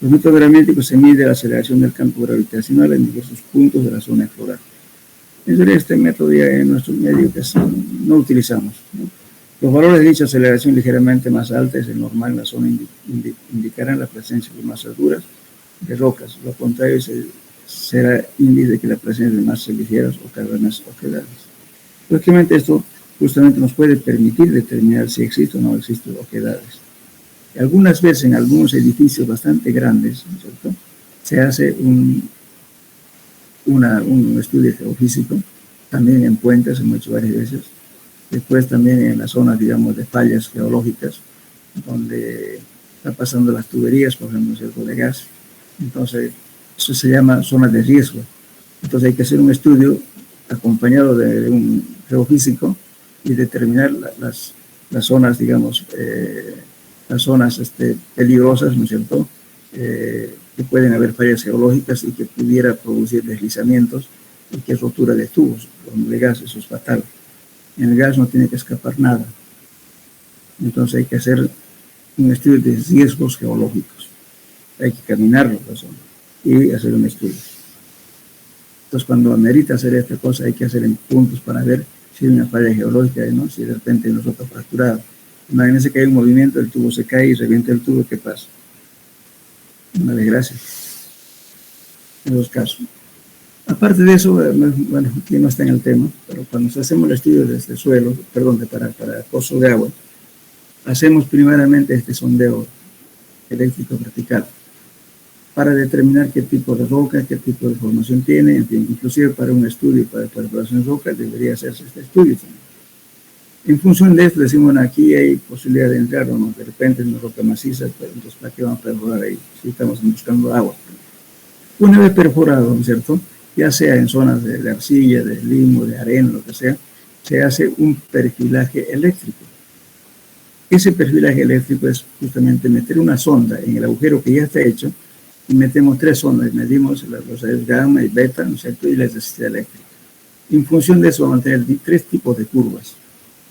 El método gravimétrico se mide la aceleración del campo gravitacional en diversos puntos de la zona explorada. Este método ya en nuestro medio que no utilizamos, ¿no? Los valores de dicha aceleración ligeramente más alta es el normal en la zona indicarán la presencia de masas duras de rocas. Lo contrario será índice de que la presencia de masas ligeras o cavernas oquedades. Lógicamente esto justamente nos puede permitir determinar si existe o no existen oquedades. Algunas veces en algunos edificios bastante grandes, ¿no es cierto?, se hace un estudio geofísico, también en puentes, hemos hecho varias veces, después también en las zonas, digamos, de fallas geológicas, donde está pasando las tuberías, por ejemplo, ¿cierto?, de gas. Entonces, eso se llama zonas de riesgo. Entonces hay que hacer un estudio acompañado de un geofísico y determinar las zonas, digamos, las zonas peligrosas, ¿no es cierto?, que pueden haber fallas geológicas y que pudiera producir deslizamientos y que es rotura de tubos. Con el gas eso es fatal. En el gas no tiene que escapar nada. Entonces hay que hacer un estudio de riesgos geológicos. Hay que caminarlo la zona y hacer un estudio. Entonces cuando amerita hacer esta cosa hay que hacer en puntos para ver si hay una falla geológica, ¿no?, si de repente hay una roca fracturada. Imagínense que hay un movimiento, el tubo se cae y revienta el tubo, ¿qué pasa? Una desgracia en los casos. Aparte de eso, bueno, aquí no está en el tema, pero cuando hacemos el estudio desde suelo, perdón, para pozo de agua, hacemos primeramente este sondeo eléctrico vertical para determinar qué tipo de roca, qué tipo de formación tiene, en fin, inclusive para un estudio para perforación de roca debería hacerse este estudio también. En función de esto decimos, bueno, aquí hay posibilidad de entrar o no, de repente es una roca maciza, pero entonces ¿para qué vamos a perforar ahí? Si estamos buscando agua. Una vez perforado, ¿no es cierto?, ya sea en zonas de arcilla, de limo, de arena, lo que sea, se hace un perfilaje eléctrico. Ese perfilaje eléctrico es justamente meter una sonda en el agujero que ya está hecho y metemos 3 sondas, medimos las velocidades gamma y beta, ¿no es cierto?, y la necesidad eléctrica. En función de eso vamos a tener 3 tipos de curvas.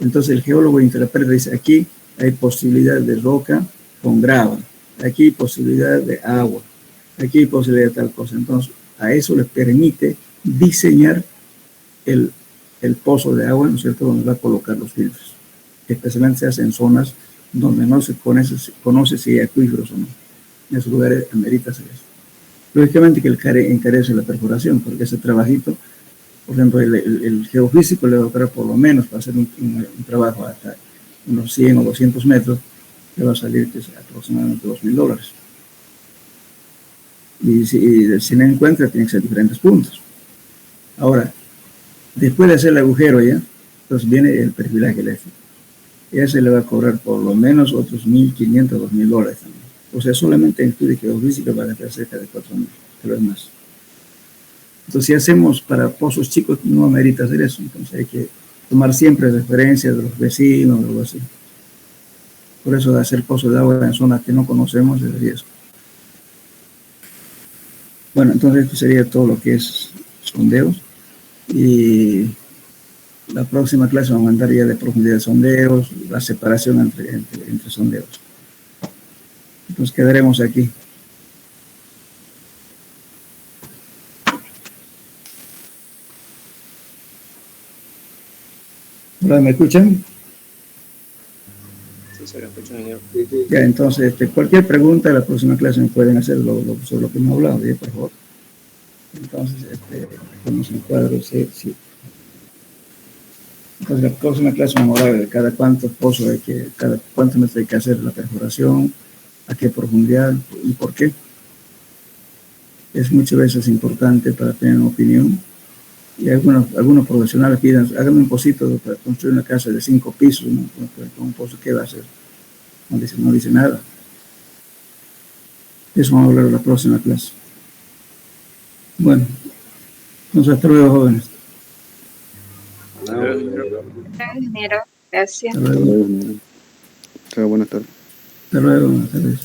Entonces el geólogo interpreta y dice, aquí hay posibilidad de roca con grava, aquí hay posibilidad de agua, aquí hay posibilidad de tal cosa. Entonces a eso le permite diseñar el pozo de agua, ¿no es cierto?, donde va a colocar los filtros. Especialmente se hace en zonas donde no se conoce si hay acuíferos o no. En esos lugares amerita hacer eso. Lógicamente que encarece la perforación, porque ese trabajito, por ejemplo, el geofísico le va a operar por lo menos para hacer un trabajo hasta unos 100 o 200 metros, le va a salir aproximadamente $2,000. Y si no encuentra, tiene que ser diferentes puntos. Ahora, después de hacer el agujero ya, entonces viene el perfilaje eléctrico. Ya se le va a cobrar por lo menos otros $1,500, $2,000 también. O sea, solamente en estudio geofísico va a gastar cerca de $4,000, pero es más. Entonces, si hacemos para pozos chicos, no amerita hacer eso. Entonces, hay que tomar siempre referencias de los vecinos o algo así. Por eso, de hacer pozos de agua en zonas que no conocemos es riesgo. Bueno, entonces, esto sería todo lo que es sondeos. Y la próxima clase vamos a mandar ya de profundidad de sondeos, la separación entre sondeos. Entonces, quedaremos aquí. Hola, ¿me escuchan? Sí, se lo escucho, ingeniero. Ya, entonces, cualquier pregunta, la próxima clase me pueden hacer sobre lo que hemos hablado, ¿sí? Por favor. Entonces, ponemos el cuadro, sí. Entonces, la próxima clase vamos a hablar de cada cuántos pozos cada cuántos metros hay que hacer la perforación, a qué profundidad y por qué. Es muchas veces importante para tener una opinión. Y algunos profesionales piden, háganme un pocito para construir una casa de 5 pisos, ¿no? Con un pozo, ¿qué va a hacer? No dice nada. Eso vamos a hablar en la próxima clase. Bueno, Entonces, hasta luego, jóvenes. Ingeniero, gracias. Hasta luego. Buenas tardes. Hasta luego, buenas tardes.